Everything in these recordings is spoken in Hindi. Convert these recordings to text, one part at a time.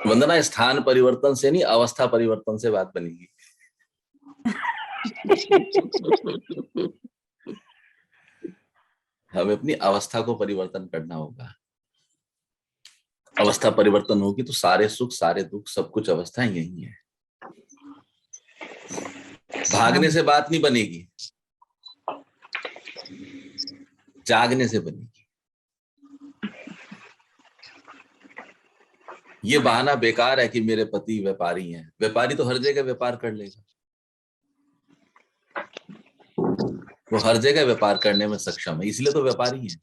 वंदना, स्थान परिवर्तन से नहीं, अवस्था परिवर्तन से बात बनेगी। हमें अपनी अवस्था को परिवर्तन करना होगा। अवस्था परिवर्तन होगी तो सारे सुख, सारे दुख, सब कुछ अवस्थाएं यही है। भागने से बात नहीं बनेगी, जागने से बनेगी। ये बहाना बेकार है कि मेरे पति व्यापारी हैं। व्यापारी तो हर जगह व्यापार कर लेगा, वो हर जगह व्यापार करने में सक्षम है, इसलिए तो व्यापारी है।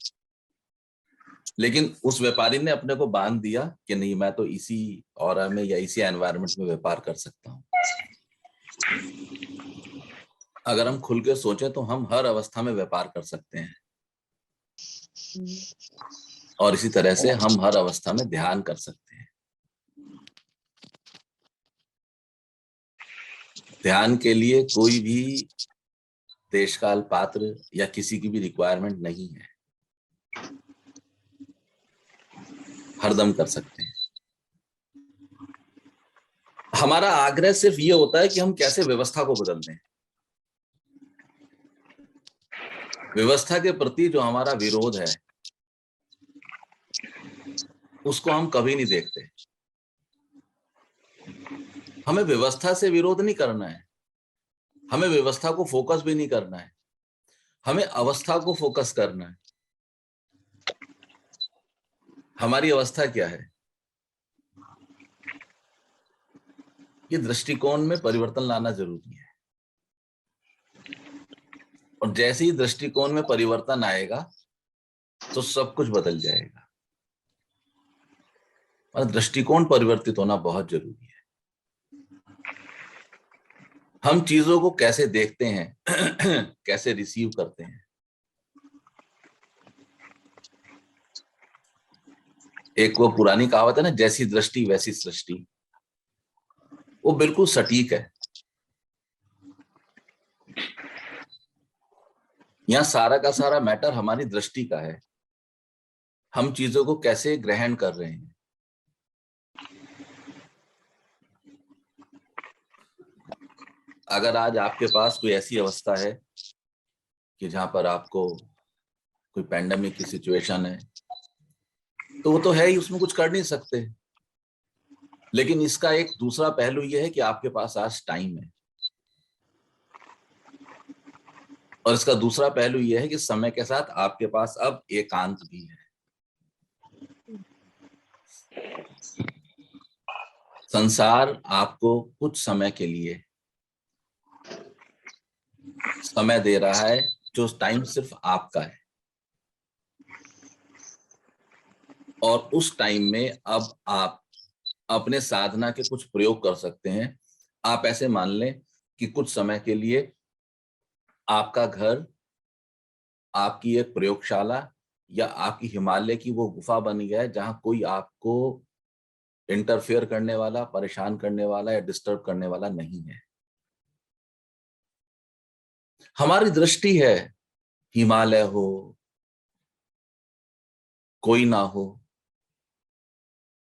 लेकिन उस व्यापारी ने अपने को बांध दिया कि नहीं, मैं तो इसी ऑरा में या इसी एनवायरनमेंट में व्यापार कर सकता हूं। अगर हम खुल के सोचें तो हम हर अवस्था में व्यापार कर सकते हैं, और इसी तरह से हम हर अवस्था में ध्यान कर सकते हैं। ध्यान के लिए कोई भी देशकाल, पात्र या किसी की भी रिक्वायरमेंट नहीं है, हरदम कर सकते हैं। हमारा आग्रह सिर्फ ये होता है कि हम कैसे व्यवस्था को बदल दें। व्यवस्था के प्रति जो हमारा विरोध है उसको हम कभी नहीं देखते। हमें व्यवस्था से विरोध नहीं करना है, हमें व्यवस्था को फोकस भी नहीं करना है, हमें अवस्था को फोकस करना है। हमारी अवस्था क्या है? ये दृष्टिकोण में परिवर्तन लाना जरूरी है, और जैसे ही दृष्टिकोण में परिवर्तन आएगा तो सब कुछ बदल जाएगा। और दृष्टिकोण परिवर्तित होना बहुत जरूरी है। हम चीजों को कैसे देखते हैं, कैसे रिसीव करते हैं। एक वो पुरानी कहावत है ना, जैसी दृष्टि वैसी सृष्टि, वो बिल्कुल सटीक है। यहां सारा का सारा मैटर हमारी दृष्टि का है, हम चीजों को कैसे ग्रहण कर रहे हैं। अगर आज आपके पास कोई ऐसी अवस्था है कि जहां पर आपको कोई पैंडेमिक की सिचुएशन है, तो वो तो है ही, उसमें कुछ कर नहीं सकते। लेकिन इसका एक दूसरा पहलू यह है कि आपके पास आज टाइम है, और इसका दूसरा पहलू यह है कि समय के साथ आपके पास अब एकांत भी है। संसार आपको कुछ समय के लिए समय दे रहा है, जो टाइम सिर्फ आपका है, और उस टाइम में अब आप अपने साधना के कुछ प्रयोग कर सकते हैं। आप ऐसे मान लें कि कुछ समय के लिए आपका घर, आपकी एक प्रयोगशाला या आपकी हिमालय की वो गुफा बन गया है जहां कोई आपको इंटरफेयर करने वाला, परेशान करने वाला या डिस्टर्ब करने वाला नहीं है। हमारी दृष्टि है हिमालय हो, कोई ना हो,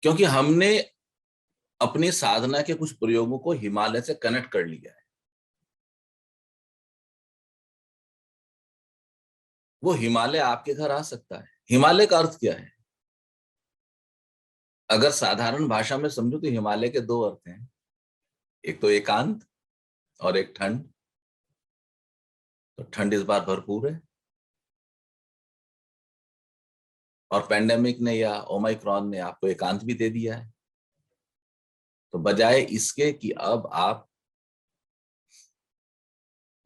क्योंकि हमने अपनी साधना के कुछ प्रयोगों को हिमालय से कनेक्ट कर लिया है। वो हिमालय आपके घर आ सकता है। हिमालय का अर्थ क्या है? अगर साधारण भाषा में समझो तो हिमालय के दो अर्थ हैं, एक तो एकांत और एक ठंड। तो ठंड इस बार भरपूर है, और पेंडेमिक ने या ओमाइक्रॉन ने आपको एकांत भी दे दिया है। तो बजाय इसके कि अब आप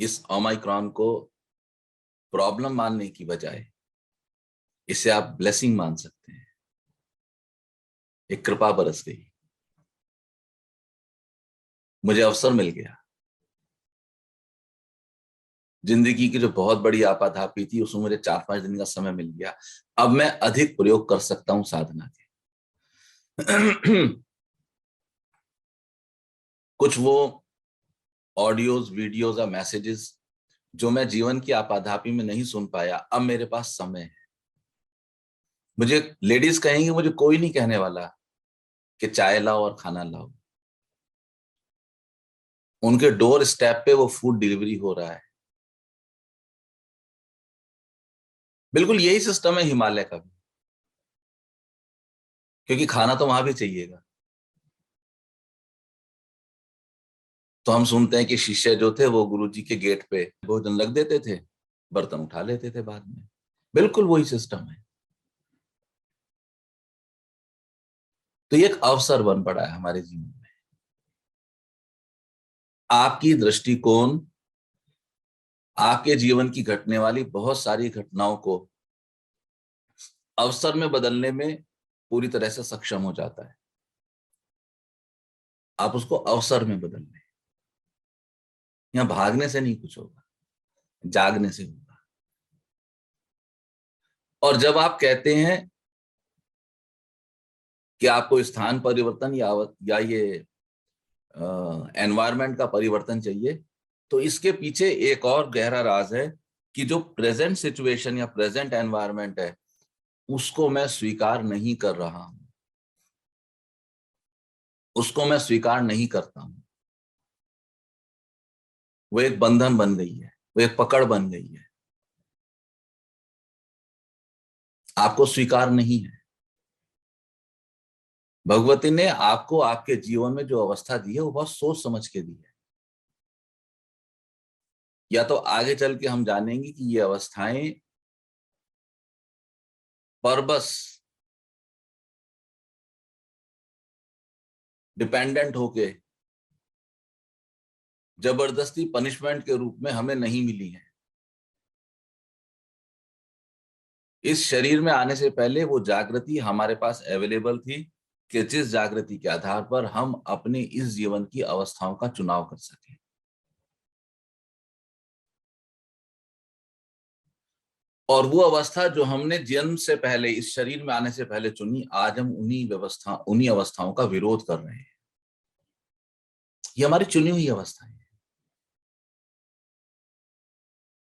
इस ओमाइक्रॉन को प्रॉब्लम मानने की बजाय इसे आप ब्लेसिंग मान सकते हैं। एक कृपा बरस गई, मुझे अवसर मिल गया। जिंदगी की जो बहुत बड़ी आपाधापी थी उसमें मुझे 4-5 दिन का समय मिल गया। अब मैं अधिक प्रयोग कर सकता हूं साधना के। कुछ वो ऑडियोज, वीडियोज या मैसेजेस जो मैं जीवन की आपाधापी में नहीं सुन पाया, अब मेरे पास समय है। मुझे लेडीज कहेंगे, मुझे कोई नहीं कहने वाला कि चाय लाओ और खाना लाओ, उनके डोर स्टेप पे वो फूड डिलीवरी हो रहा है। बिल्कुल यही सिस्टम है हिमालय का भी, क्योंकि खाना तो वहां भी चाहिएगा। तो हम सुनते हैं कि शिष्य जो थे वो गुरुजी के गेट पे भोजन रख देते थे, बर्तन उठा लेते थे बाद में। बिल्कुल वही सिस्टम है। तो ये एक अवसर बन पड़ा है हमारे जीवन में। आपकी दृष्टिकोण आपके जीवन की घटने वाली बहुत सारी घटनाओं को अवसर में बदलने में पूरी तरह से सक्षम हो जाता है। आप उसको अवसर में बदल लें। यहाँ भागने से नहीं कुछ होगा, जागने से होगा। और जब आप कहते हैं कि आपको स्थान परिवर्तन या ये एनवायरनमेंट का परिवर्तन चाहिए, तो इसके पीछे एक और गहरा राज है कि जो प्रेजेंट सिचुएशन या प्रेजेंट एनवायरनमेंट है उसको मैं स्वीकार नहीं कर रहा हूं, उसको मैं स्वीकार नहीं करता हूं। वो एक बंधन बन गई है, वो एक पकड़ बन गई है, आपको स्वीकार नहीं है। भगवती ने आपको आपके जीवन में जो अवस्था दी है वो बहुत सोच समझ के दी है। या तो आगे चल के हम जानेंगे कि ये अवस्थाएं परबस डिपेंडेंट होके जबरदस्ती पनिशमेंट के रूप में हमें नहीं मिली है। इस शरीर में आने से पहले वो जागृति हमारे पास अवेलेबल थी कि जिस जागृति के आधार पर हम अपने इस जीवन की अवस्थाओं का चुनाव कर सकें। और वो अवस्था जो हमने जन्म से पहले इस शरीर में आने से पहले चुनी, आज हम उन्हीं अवस्थाओं का विरोध कर रहे हैं। ये हमारी चुनी हुई अवस्थाएं हैं।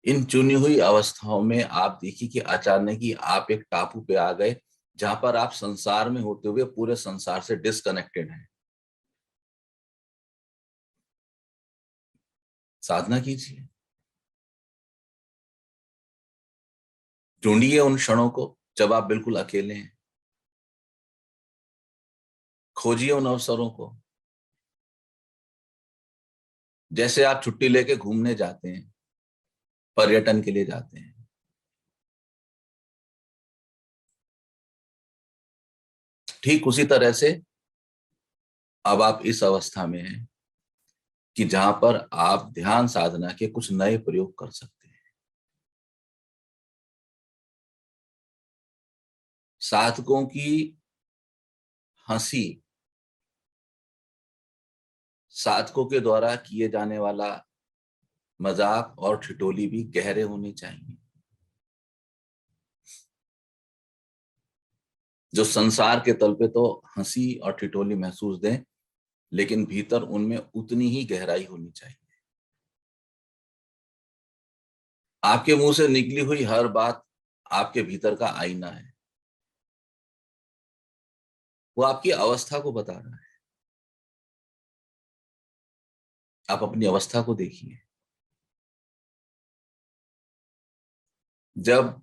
इन चुनी हुई अवस्थाओं में आप देखिए कि अचानक ही आप एक टापू पे आ गए जहां पर आप संसार में होते हुए पूरे संसार से डिस्कनेक्टेड हैं। साधना कीजिए, ढूंढिए उन क्षणों को जब आप बिल्कुल अकेले हैं, खोजिए उन अवसरों को। जैसे आप छुट्टी लेके घूमने जाते हैं, पर्यटन के लिए जाते हैं, ठीक उसी तरह से अब आप इस अवस्था में हैं कि जहां पर आप ध्यान साधना के कुछ नए प्रयोग कर सकते हैं। साधकों की हंसी, साधकों के द्वारा किए जाने वाला मजाक और ठिठोली भी गहरे होने चाहिए। जो संसार के तल पे तो हंसी और ठिठोली महसूस दें, लेकिन भीतर उनमें उतनी ही गहराई होनी चाहिए। आपके मुंह से निकली हुई हर बात आपके भीतर का आईना है। वो आपकी अवस्था को बता रहा है। आप अपनी अवस्था को देखिए। जब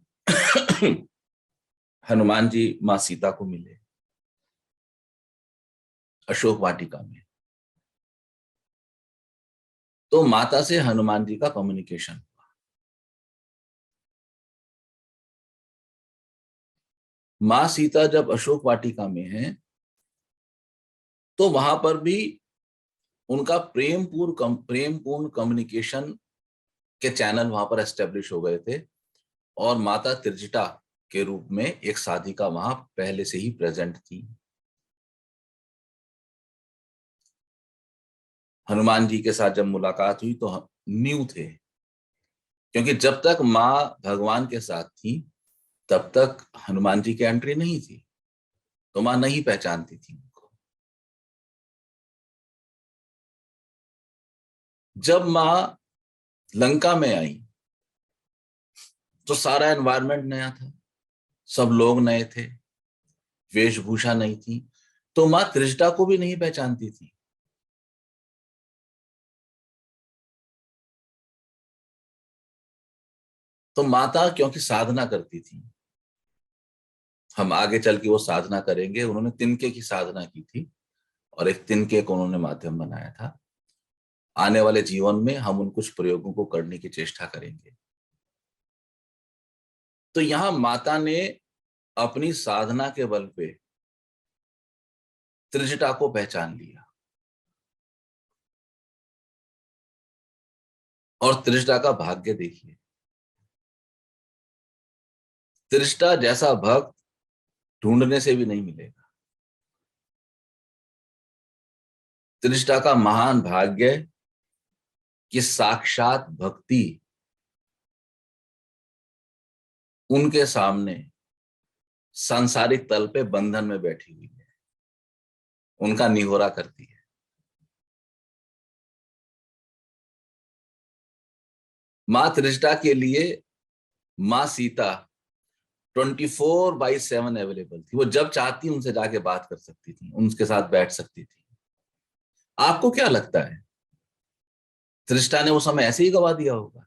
हनुमान जी मां सीता को मिले अशोक वाटिका में, तो माता से हनुमान जी का कम्युनिकेशन। मां सीता जब अशोक वाटिका में है तो वहां पर भी उनका प्रेमपूर्ण कम्युनिकेशन के चैनल वहां पर एस्टेब्लिश हो गए थे। और माता त्रिजटा के रूप में एक साधिका वहां पहले से ही प्रेजेंट थी। हनुमान जी के साथ जब मुलाकात हुई तो न्यू थे, क्योंकि जब तक माँ भगवान के साथ थी तब तक हनुमान जी की एंट्री नहीं थी, तो माँ नहीं पहचानती थी उनको। जब माँ लंका में आई तो सारा एनवायरनमेंट नया था, सब लोग नए थे, वेशभूषा नहीं थी, तो मां त्रिजटा को भी नहीं पहचानती थी। तो माता क्योंकि साधना करती थी, हम आगे चल के वो साधना करेंगे, उन्होंने तिनके की साधना की थी और एक तिनके को उन्होंने माध्यम बनाया था। आने वाले जीवन में हम उन कुछ प्रयोगों को करने की चेष्टा करेंगे। तो यहां माता ने अपनी साधना के बल पे त्रिजटा को पहचान लिया और त्रिजटा का भाग्य देखिए। त्रिजटा जैसा भक्त ढूंढने से भी नहीं मिलेगा। त्रिजटा का महान भाग्य कि साक्षात भक्ति उनके सामने सांसारिक तल पे बंधन में बैठी हुई है, उनका निहोरा करती है। मां त्रिजटा के लिए मां सीता 24/7 अवेलेबल थी। वो जब चाहती उनसे जाके बात कर सकती थी, उनके साथ बैठ सकती थी। आपको क्या लगता है, त्रिष्टा ने वो समय ऐसे ही गवा दिया होगा?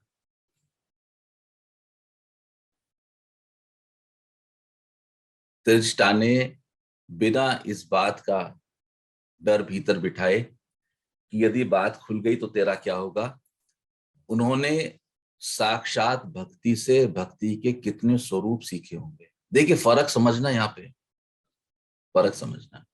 त्रिष्टा ने बिना इस बात का डर भीतर बिठाए कि यदि बात खुल गई तो तेरा क्या होगा, उन्होंने साक्षात भक्ति से भक्ति के कितने स्वरूप सीखे होंगे। देखिए फर्क समझना, यहाँ पे फर्क समझना।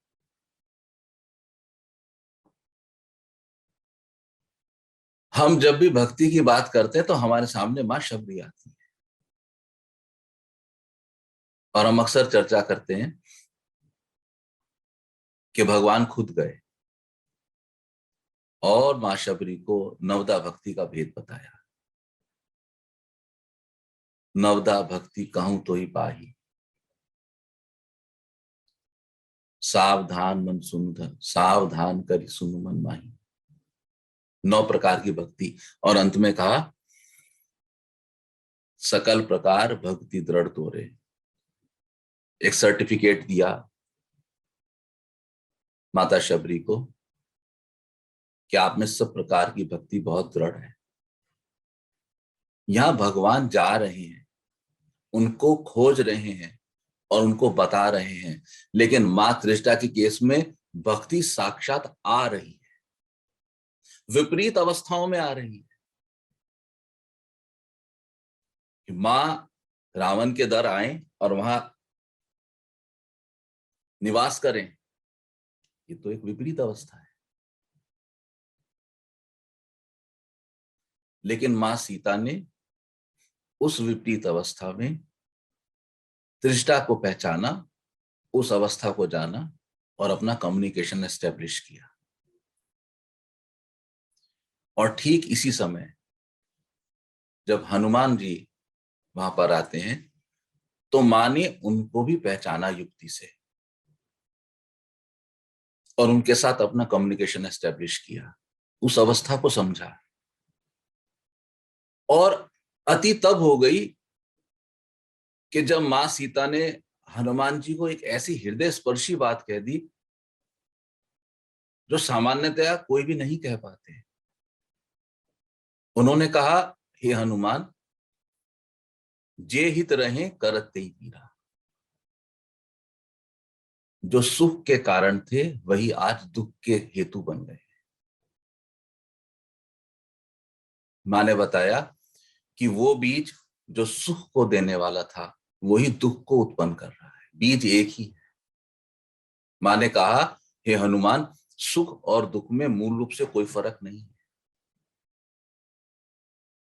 हम जब भी भक्ति की बात करते हैं तो हमारे सामने मां शबरी आती है और हम अक्सर चर्चा करते हैं कि भगवान खुद गए और मां शबरी को नवदा भक्ति का भेद बताया। नवदा भक्ति कहूं तो ही पाही, सावधान मन सुनधर, सावधान करी सुन मन माही। 9 प्रकार की भक्ति, और अंत में कहा सकल प्रकार भक्ति दृढ़ तोरे। एक सर्टिफिकेट दिया माता शबरी को कि आप में सब प्रकार की भक्ति बहुत दृढ़ है। यहां भगवान जा रहे हैं, उनको खोज रहे हैं और उनको बता रहे हैं, लेकिन मां त्रिष्टा के केस में भक्ति साक्षात आ रही है, विपरीत अवस्थाओं में आ रही है। मां रावण के दर आए और वहां निवास करें, ये तो एक विपरीत अवस्था है। लेकिन मां सीता ने उस विपरीत अवस्था में त्रिष्टा को पहचाना, उस अवस्था को जाना और अपना कम्युनिकेशन एस्टेब्लिश किया। और ठीक इसी समय जब हनुमान जी वहां पर आते हैं तो मां ने उनको भी पहचाना युक्ति से और उनके साथ अपना कम्युनिकेशन एस्टेब्लिश किया, उस अवस्था को समझा। और अति तब हो गई कि जब मां सीता ने हनुमान जी को एक ऐसी हृदय स्पर्शी बात कह दी जो सामान्यतया कोई भी नहीं कह पाते। उन्होंने कहा, हे हनुमान, जे हित रहे करत ते पीरा। जो सुख के कारण थे वही आज दुख के हेतु बन गए। मां ने बताया कि वो बीज जो सुख को देने वाला था वही दुख को उत्पन्न कर रहा है, बीज एक ही है। मां ने कहा, हे हनुमान, सुख और दुख में मूल रूप से कोई फर्क नहीं है।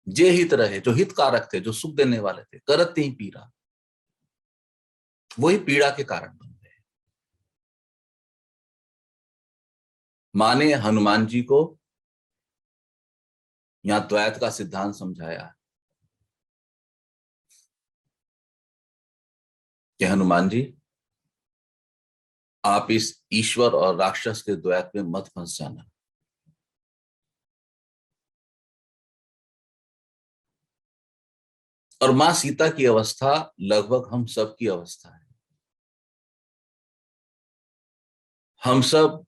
जे हित रहे, जो हित कारक थे, जो सुख देने वाले थे, करत ही पीड़ा, वही पीड़ा के कारण बन गए। मां ने हनुमान जी को यहां द्वैत का सिद्धांत समझाया कि हनुमान जी, आप इस ईश्वर और राक्षस के द्वैत में मत फंस जाना। और मां सीता की अवस्था लगभग हम सब की अवस्था है। हम सब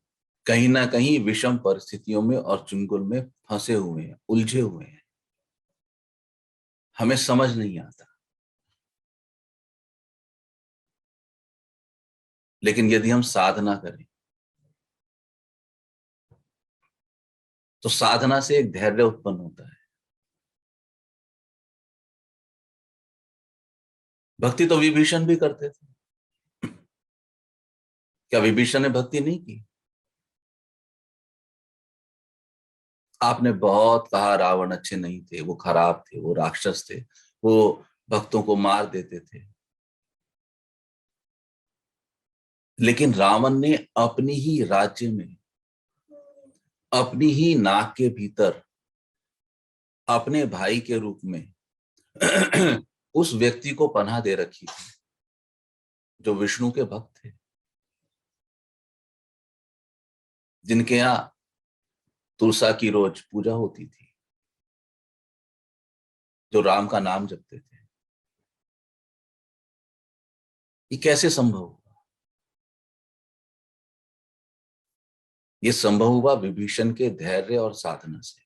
कहीं ना कहीं विषम परिस्थितियों में और चुंगल में फंसे हुए हैं, उलझे हुए हैं, हमें समझ नहीं आता। लेकिन यदि हम साधना करें तो साधना से एक धैर्य उत्पन्न होता है। भक्ति तो विभीषण भी करते थे। क्या विभीषण ने भक्ति नहीं की? आपने बहुत कहा रावण अच्छे नहीं थे, वो खराब थे, वो राक्षस थे, वो भक्तों को मार देते थे। लेकिन रावण ने अपनी ही राज्य में, अपनी ही नाक के भीतर, अपने भाई के रूप में उस व्यक्ति को पनाह दे रखी थी जो विष्णु के भक्त थे, जिनके यहां तुलसा की रोज पूजा होती थी, जो राम का नाम जपते थे। ये कैसे संभव हुआ? ये संभव हुआ विभीषण के धैर्य और साधना से।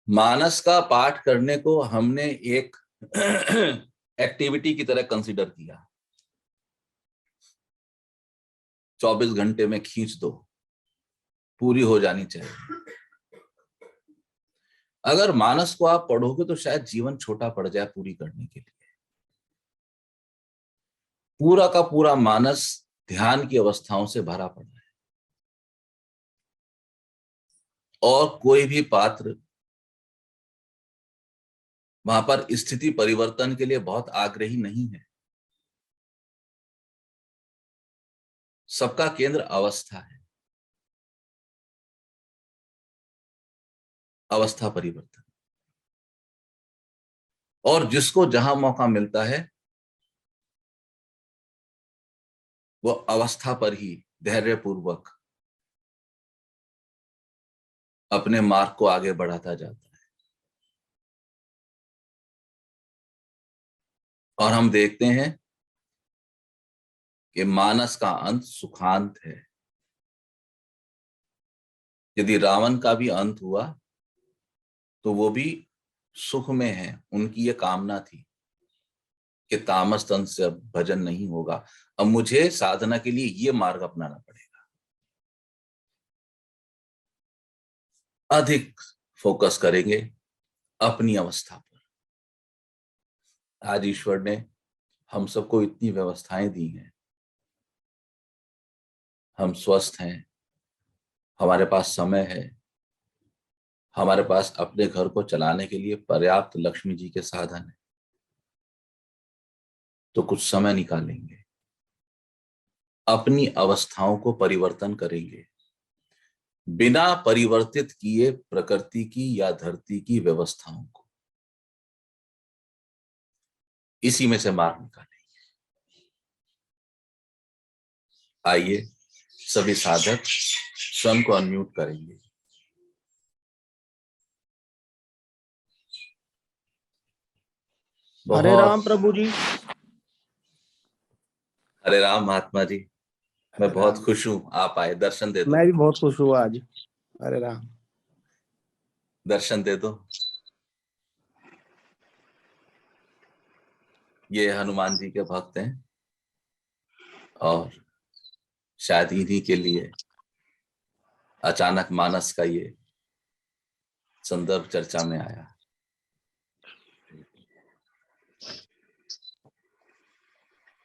मानस का पाठ करने को हमने एक एक्टिविटी की तरह कंसीडर किया। 24 घंटे में खींच दो, पूरी हो जानी चाहिए। अगर मानस को आप पढ़ोगे तो शायद जीवन छोटा पड़ जाए पूरी करने के लिए। पूरा का पूरा मानस ध्यान की अवस्थाओं से भरा पड़ा है, और कोई भी पात्र वहां पर स्थिति परिवर्तन के लिए बहुत आग्रही नहीं है। सबका केंद्र अवस्था है, अवस्था परिवर्तन। और जिसको जहां मौका मिलता है वो अवस्था पर ही धैर्यपूर्वक अपने मार्ग को आगे बढ़ाता जाता है। और हम देखते हैं कि मानस का अंत सुखांत है। यदि रावण का भी अंत हुआ तो वो भी सुख में है। उनकी ये कामना थी कि तामस तंत्र से अब भजन नहीं होगा, अब मुझे साधना के लिए ये मार्ग अपनाना पड़ेगा। अधिक फोकस करेंगे अपनी अवस्था पर। आज ईश्वर ने हम सबको इतनी व्यवस्थाएं दी हैं, हम स्वस्थ हैं, हमारे पास समय है, हमारे पास अपने घर को चलाने के लिए पर्याप्त लक्ष्मी जी के साधन है। तो कुछ समय निकालेंगे, अपनी अवस्थाओं को परिवर्तन करेंगे। बिना परिवर्तित किए प्रकृति की या धरती की व्यवस्थाओं को, इसी में से मार्ग निकालेंगे। आइए सभी साधक स्वयं को अनम्यूट करेंगे। हरे बहुत राम प्रभु जी। हरे राम महात्मा जी। मैं हरे बहुत राम। खुश हूं आप आए। दर्शन दे दो, मैं भी बहुत खुश हुआ आज। हरे राम। दर्शन दे दो। ये हनुमान जी के भक्त हैं और शायद इन्हीं के लिए अचानक मानस का ये संदर्भ चर्चा में आया।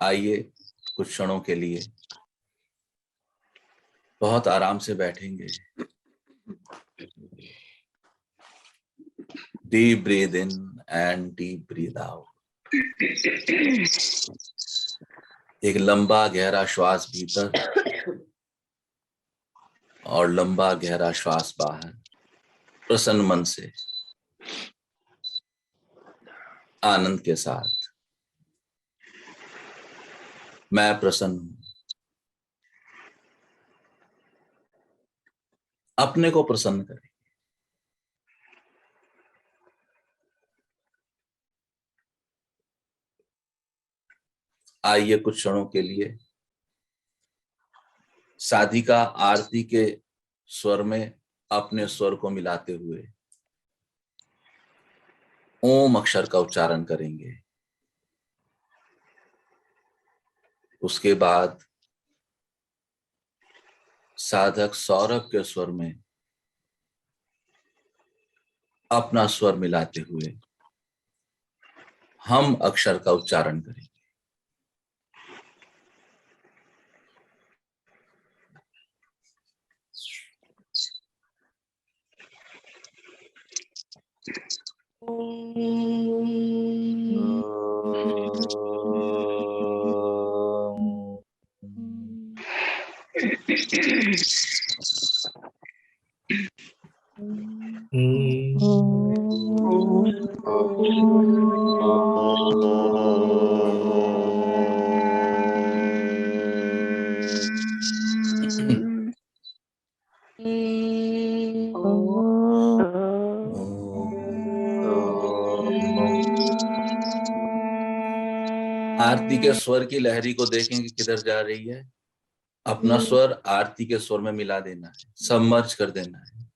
आइए कुछ क्षणों के लिए बहुत आराम से बैठेंगे। Deep breath in and deep breath out. एक लंबा गहरा श्वास भीतर और लंबा गहरा श्वास बाहर। प्रसन्न मन से, आनंद के साथ। मैं प्रसन्न हूं। अपने को प्रसन्न करें। आइए कुछ क्षणों के लिए साधिका आरती के स्वर में अपने स्वर को मिलाते हुए ओम अक्षर का उच्चारण करेंगे। उसके बाद साधक सौरभ के स्वर में अपना स्वर मिलाते हुए हम अक्षर का उच्चारण करेंगे। आरती के स्वर की लहरी को देखेंगे किधर जा रही है। अपना स्वर आरती के स्वर में मिला देना है, सबमर्ज कर देना है।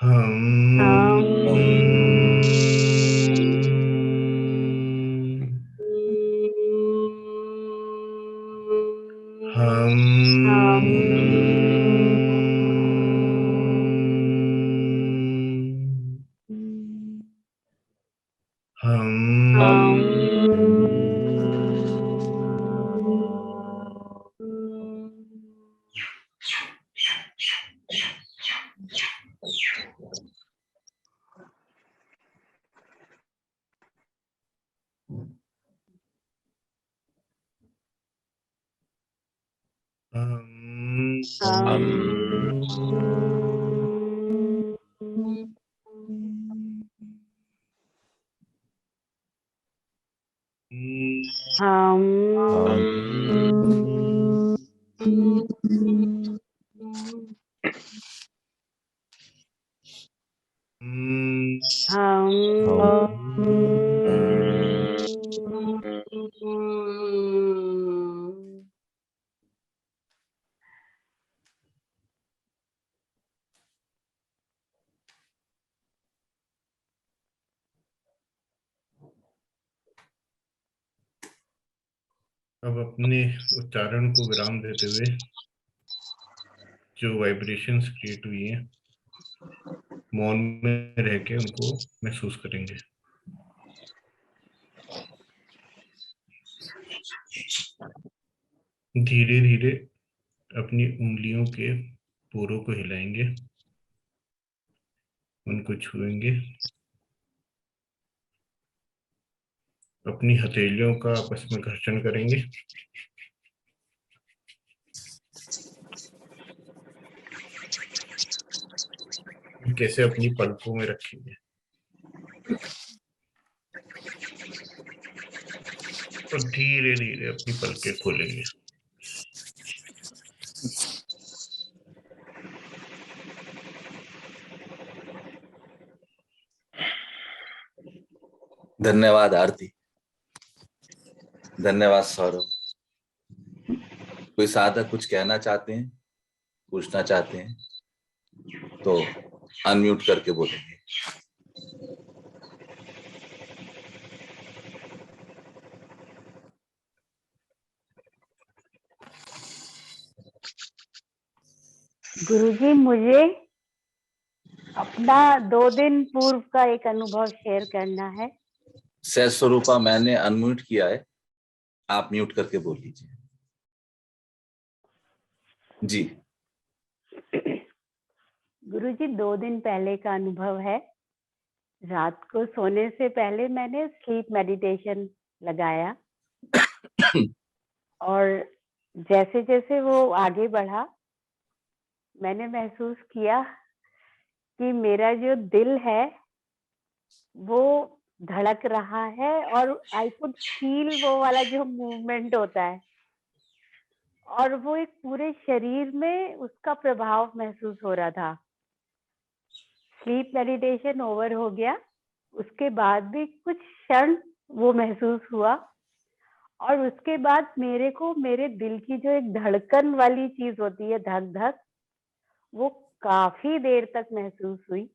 हम अब अपने उच्चारण को विराम देते हुए जो वाइब्रेशंस क्रिएट हुई हैं मौन में रह के उनको महसूस करेंगे। धीरे धीरे अपनी उंगलियों के पोरों को हिलाएंगे, उनको छुएंगे, अपनी हथेलियों का आपस में घर्षण करेंगे, कैसे अपनी पलकों में रखेंगे और धीरे धीरे अपनी पलकें खोलेंगे। धन्यवाद आरती, धन्यवाद सौरभ। कोई साधक कुछ कहना चाहते हैं, पूछना चाहते हैं तो अनम्यूट करके बोलेंगे। गुरुजी, मुझे अपना 2 दिन पूर्व का एक अनुभव शेयर करना है। सहज स्वरूपा, मैंने अनम्यूट किया है, आप म्यूट करके बोल लीजिए। जी गुरुजी, 2 दिन पहले का अनुभव है। रात को सोने से पहले मैंने स्लीप मेडिटेशन लगाया और जैसे जैसे वो आगे बढ़ा मैंने महसूस किया कि मेरा जो दिल है वो धड़क रहा है और आई कुड फील वो वाला जो मूवमेंट होता है और वो एक पूरे शरीर में उसका प्रभाव महसूस हो रहा था। स्लीप मेडिटेशन ओवर हो गया, उसके बाद भी कुछ क्षण वो महसूस हुआ और उसके बाद मेरे को मेरे दिल की जो एक धड़कन वाली चीज होती है, धक धक, वो काफी देर तक महसूस हुई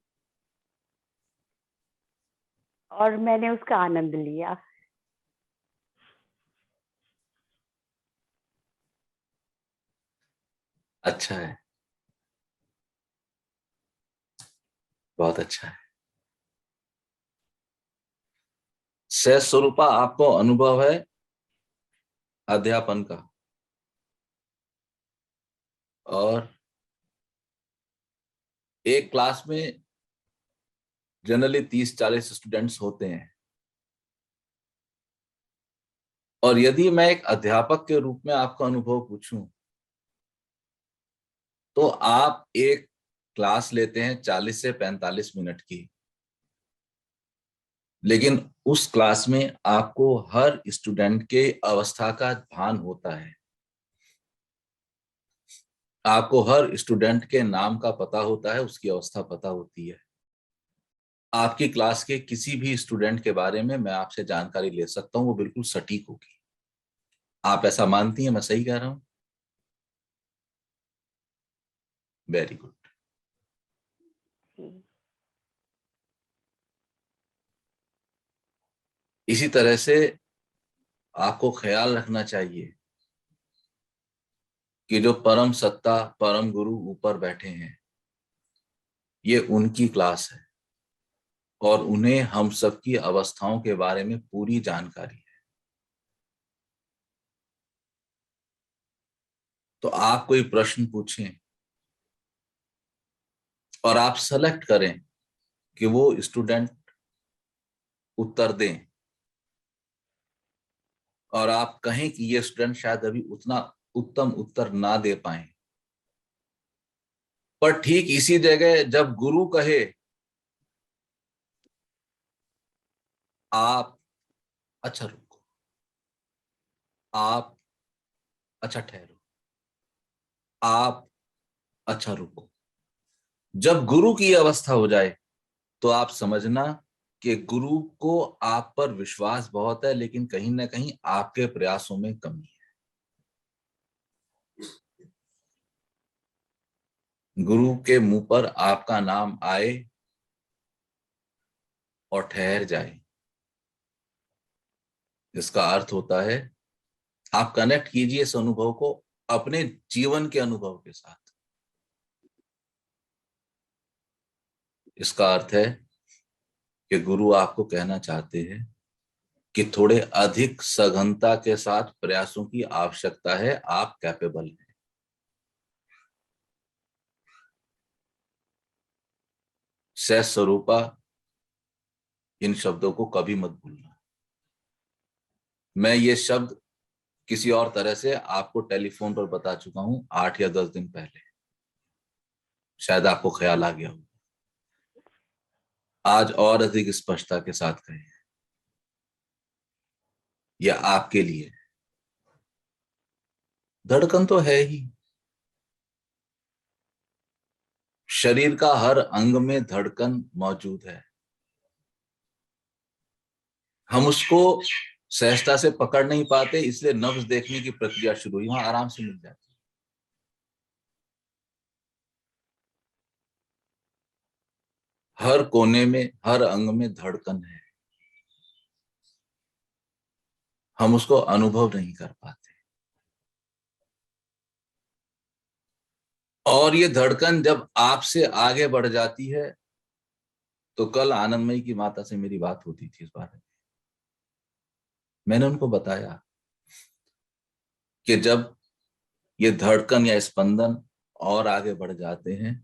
और मैंने उसका आनंद लिया। अच्छा है, बहुत अच्छा है। सहज स्वरूपा, आपको अनुभव है अध्यापन का और एक क्लास में जनरली 30-40 स्टूडेंट्स होते हैं और यदि मैं एक अध्यापक के रूप में आपका अनुभव पूछूं तो आप एक क्लास लेते हैं 40 से 45 मिनट की, लेकिन उस क्लास में आपको हर स्टूडेंट के अवस्था का भान होता है, आपको हर स्टूडेंट के नाम का पता होता है, उसकी अवस्था पता होती है। आपकी क्लास के किसी भी स्टूडेंट के बारे में मैं आपसे जानकारी ले सकता हूं, वो बिल्कुल सटीक होगी। आप ऐसा मानती हैं? मैं सही कह रहा हूं? Very good. इसी तरह से आपको ख्याल रखना चाहिए कि जो परम सत्ता, परम गुरु ऊपर बैठे हैं, ये उनकी क्लास है और उन्हें हम सबकी अवस्थाओं के बारे में पूरी जानकारी है। तो आप कोई प्रश्न पूछें और आप सेलेक्ट करें कि वो स्टूडेंट उत्तर दें, और आप कहें कि ये स्टूडेंट शायद अभी उतना उत्तम उत्तर ना दे पाए, पर ठीक इसी जगह जब गुरु कहे आप अच्छा रुको, आप अच्छा ठहरो, आप अच्छा रुको, जब गुरु की अवस्था हो जाए तो आप समझना कि गुरु को आप पर विश्वास बहुत है, लेकिन कहीं ना कहीं आपके प्रयासों में कमी है। गुरु के मुंह पर आपका नाम आए और ठहर जाए, इसका अर्थ होता है आप कनेक्ट कीजिए इस अनुभव को अपने जीवन के अनुभव के साथ। इसका अर्थ है कि गुरु आपको कहना चाहते हैं कि थोड़े अधिक सघनता के साथ प्रयासों की आवश्यकता है, आप कैपेबल हैं। सह स्वरूपा, इन शब्दों को कभी मत भूलना। मैं ये शब्द किसी और तरह से आपको टेलीफोन पर बता चुका हूं 8 या 10 दिन पहले, शायद आपको ख्याल आ गया हो। आज और अधिक स्पष्टता के साथ कहें, यह आपके लिए धड़कन तो है ही। शरीर का हर अंग में धड़कन मौजूद है, हम उसको सहजता से पकड़ नहीं पाते, इसलिए नब्ज देखने की प्रक्रिया शुरू हुई, वहां आराम से मिल जाती है। हर कोने में, हर अंग में धड़कन है, हम उसको अनुभव नहीं कर पाते। और ये धड़कन जब आपसे आगे बढ़ जाती है, तो कल आनंदमयी की माता से मेरी बात होती थी इस बारे में। मैंने उनको बताया कि जब ये धड़कन या स्पंदन और आगे बढ़ जाते हैं,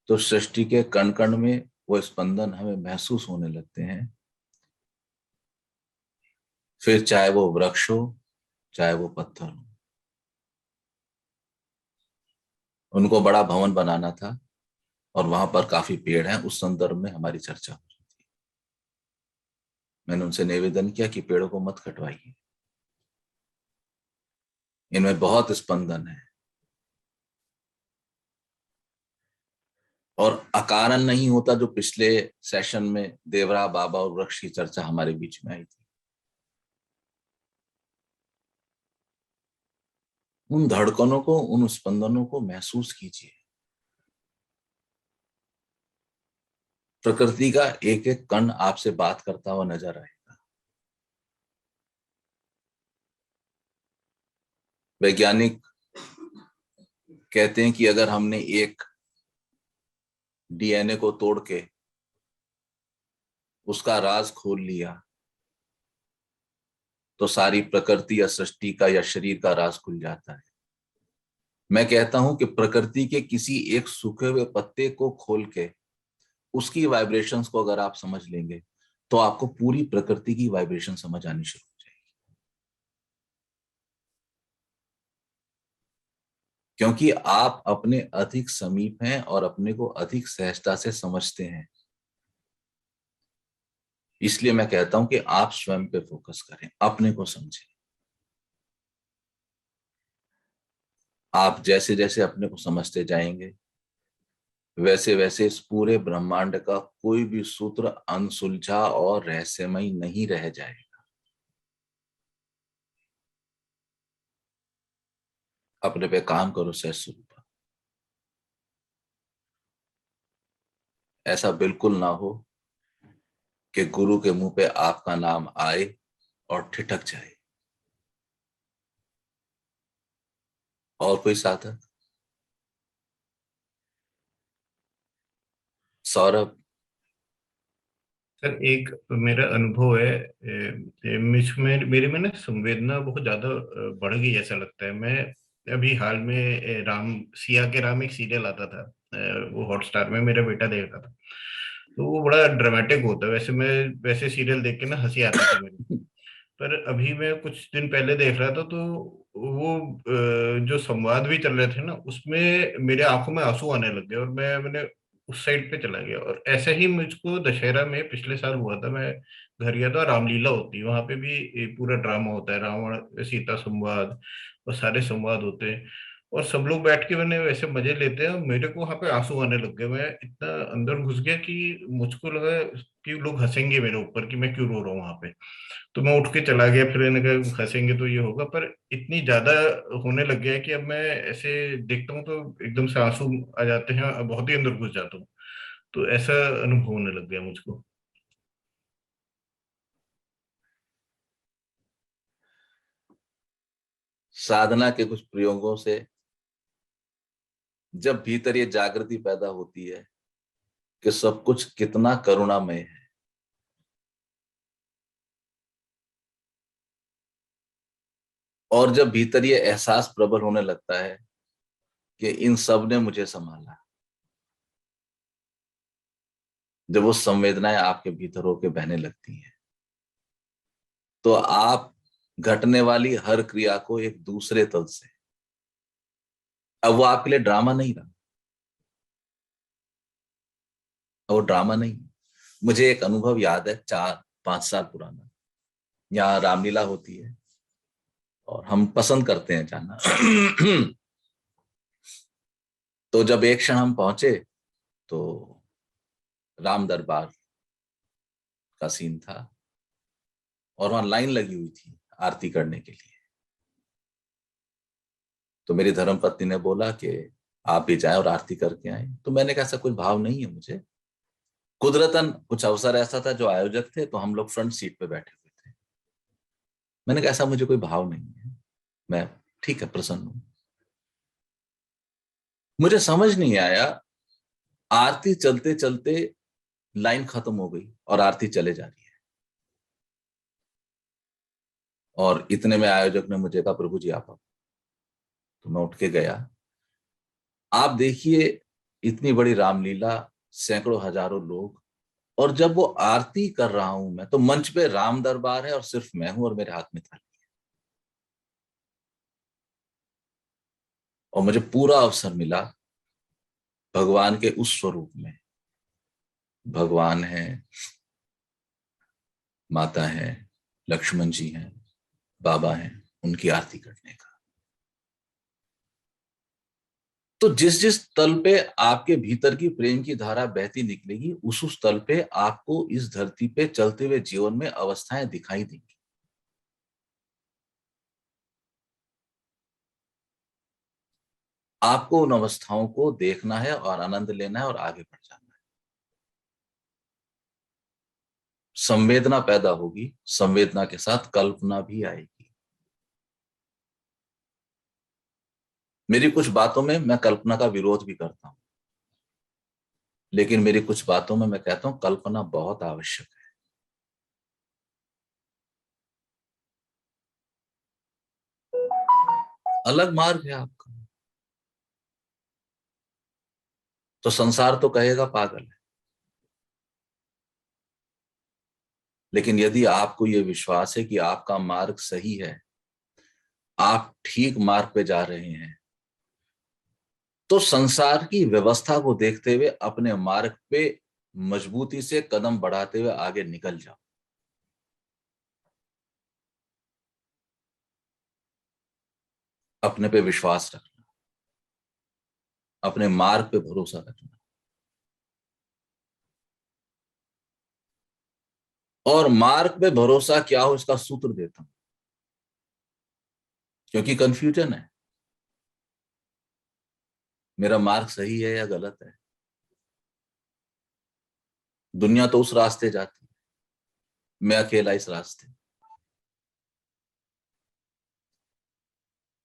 तो सृष्टि के कण कण में वो स्पंदन हमें महसूस होने लगते हैं। फिर चाहे वो वृक्ष हो, चाहे वो पत्थर हो। उनको बड़ा भवन बनाना था और वहां पर काफी पेड़ हैं, उस संदर्भ में हमारी चर्चा हो रही थी। मैंने उनसे निवेदन किया कि पेड़ों को मत कटवाइए, इनमें बहुत स्पंदन है और अकारण नहीं होता, जो पिछले सेशन में देवरा बाबा और वृक्ष की चर्चा हमारे बीच में आई थी। उन धड़कनों को, उन स्पंदनों को महसूस कीजिए। प्रकृति का एक एक कण आपसे बात करता हुआ नजर आएगा। वैज्ञानिक कहते हैं कि अगर हमने एक डीएनए को तोड़ के उसका राज खोल लिया, तो सारी प्रकृति या सृष्टि का या शरीर का राज खुल जाता है। मैं कहता हूं कि प्रकृति के किसी एक सूखे हुए पत्ते को खोल के उसकी वाइब्रेशंस को अगर आप समझ लेंगे, तो आपको पूरी प्रकृति की वाइब्रेशन समझ आनी शुरू हो जाएगी। क्योंकि आप अपने अधिक समीप हैं और अपने को अधिक सहजता से समझते हैं। इसलिए मैं कहता हूं कि आप स्वयं पे फोकस करें, अपने को समझें। आप जैसे जैसे अपने को समझते जाएंगे, वैसे वैसे इस पूरे ब्रह्मांड का कोई भी सूत्र अनसुलझा और रहस्यमय नहीं रह जाएगा। अपने पे काम करो सहज स्वरूप। ऐसा बिल्कुल ना हो कि गुरु के मुंह पे आपका नाम आए और ठिठक जाए। और कोई साधक? सौरभ? सर एक मेरा अनुभव है, मुझ में मेरे में ना संवेदना बहुत ज्यादा बढ़ गई ऐसा लगता है। मैं अभी हाल में राम सिया के राम एक सीरियल आता था, वो हॉटस्टार में मेरा बेटा देख रहा था। तो वो बड़ा ड्रामेटिक होता है, वैसे मैं वैसे सीरियल देख के ना हंसी आती थी मेरी। पर अभी मैं कुछ दिन पहले देख रहा था तो वो जो संवाद भी चल रहे थे ना, उसमें मेरे आंखों में आंसू आने लग गए और मैंने उस साइड पे चला गया। और ऐसा ही मुझको दशहरा में पिछले साल हुआ था। मैं घर गया था, रामलीला होती है वहां पे भी, पूरा ड्रामा होता है, रावण सीता संवाद और सारे संवाद होते हैं। और सब लोग बैठ के मैंने वैसे मजे लेते हैं और मेरे को वहां पे आंसू आने लग गए। मैं इतना अंदर घुस गया कि मुझको लगा कि लोग हंसेंगे मेरे ऊपर कि मैं क्यों रो रहा हूँ वहां पे। तो मैं उठ के चला गया। फिर मैंने कहा हंसेंगे तो ये होगा, पर इतनी ज्यादा होने लग गया है कि अब मैं ऐसे देखता हूँ तो एकदम से आंसू आ जाते हैं और बहुत ही अंदर घुस जाता हूँ। तो ऐसा अनुभव होने लग गया मुझको। साधना के कुछ प्रयोगों से जब भीतर ये जागृति पैदा होती है कि सब कुछ कितना करुणामय है, और जब भीतर ये एहसास प्रबल होने लगता है कि इन सब ने मुझे संभाला, जब वो संवेदनाएं आपके भीतर होके बहने लगती हैं, तो आप घटने वाली हर क्रिया को एक दूसरे तल से, अब वो आपके लिए ड्रामा नहीं रहा, अब वो ड्रामा नहीं। मुझे एक अनुभव याद है 4-5 साल पुराना। यहाँ रामलीला होती है और हम पसंद करते हैं जाना। तो जब एक क्षण हम पहुंचे तो राम दरबार का सीन था और वहां लाइन लगी हुई थी आरती करने के लिए। तो मेरी धर्मपत्नी ने बोला कि आप भी जाएं और आरती करके आए। तो मैंने कहा ऐसा कोई भाव नहीं है मुझे, कुदरतन कुछ अवसर ऐसा था, जो आयोजक थे तो हम लोग फ्रंट सीट पे बैठे हुए थे। मैंने कहा ऐसा मुझे कोई भाव नहीं है, मैं ठीक है प्रसन्न हूं। मुझे समझ नहीं आया, आरती चलते चलते लाइन खत्म हो गई और आरती चले जा रही है, और इतने में आयोजक ने मुझे कहा प्रभु जी आप आओ। तो मैं उठ के गया। आप देखिए इतनी बड़ी रामलीला, सैकड़ों हजारों लोग, और जब वो आरती कर रहा हूं मैं, तो मंच पे राम दरबार है और सिर्फ मैं हूं और मेरे हाथ में थाली है, और मुझे पूरा अवसर मिला भगवान के उस स्वरूप में, भगवान है, माता है, लक्ष्मण जी हैं, बाबा हैं, उनकी आरती करने का। तो जिस जिस तल पे आपके भीतर की प्रेम की धारा बहती निकलेगी, उस तल पे आपको इस धरती पे चलते हुए जीवन में अवस्थाएं दिखाई देंगी। आपको उन अवस्थाओं को देखना है और आनंद लेना है और आगे बढ़ जाना है। संवेदना पैदा होगी, संवेदना के साथ कल्पना भी आएगी। मेरी कुछ बातों में मैं कल्पना का विरोध भी करता हूं, लेकिन मेरी कुछ बातों में मैं कहता हूं कल्पना बहुत आवश्यक है। अलग मार्ग है आपका, तो संसार तो कहेगा पागल है, लेकिन यदि आपको यह विश्वास है कि आपका मार्ग सही है, आप ठीक मार्ग पे जा रहे हैं, तो संसार की व्यवस्था को देखते हुए अपने मार्ग पे मजबूती से कदम बढ़ाते हुए आगे निकल जाओ। अपने पे विश्वास रखना, अपने मार्ग पे भरोसा रखना, और मार्ग पे भरोसा क्या हो इसका सूत्र देता हूं, क्योंकि कंफ्यूजन है, मेरा मार्ग सही है या गलत है। दुनिया तो उस रास्ते जाती है, मैं अकेला इस रास्ते।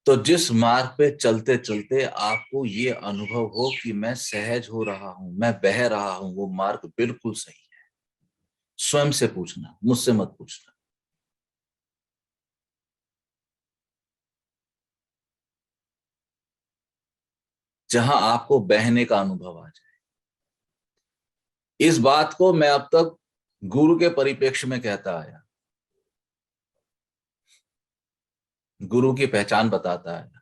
तो जिस मार्ग पे चलते चलते आपको ये अनुभव हो कि मैं सहज हो रहा हूं, मैं बह रहा हूं, वो मार्ग बिल्कुल सही है। स्वयं से पूछना, मुझसे मत पूछना। जहां आपको बहने का अनुभव आ जाए। इस बात को मैं अब तक गुरु के परिप्रेक्ष्य में कहता आया, गुरु की पहचान बताता है।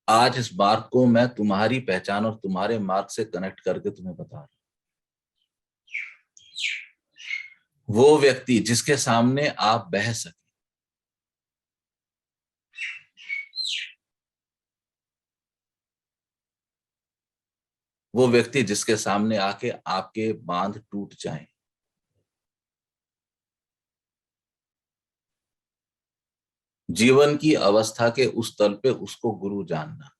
आज इस मार्ग को मैं तुम्हारी पहचान और तुम्हारे मार्ग से कनेक्ट करके तुम्हें बता रहा हूं। वो व्यक्ति जिसके सामने आप बह सके, वो व्यक्ति जिसके सामने आके आपके बांध टूट जाएं, जीवन की अवस्था के उस तल पे उसको गुरु जानना।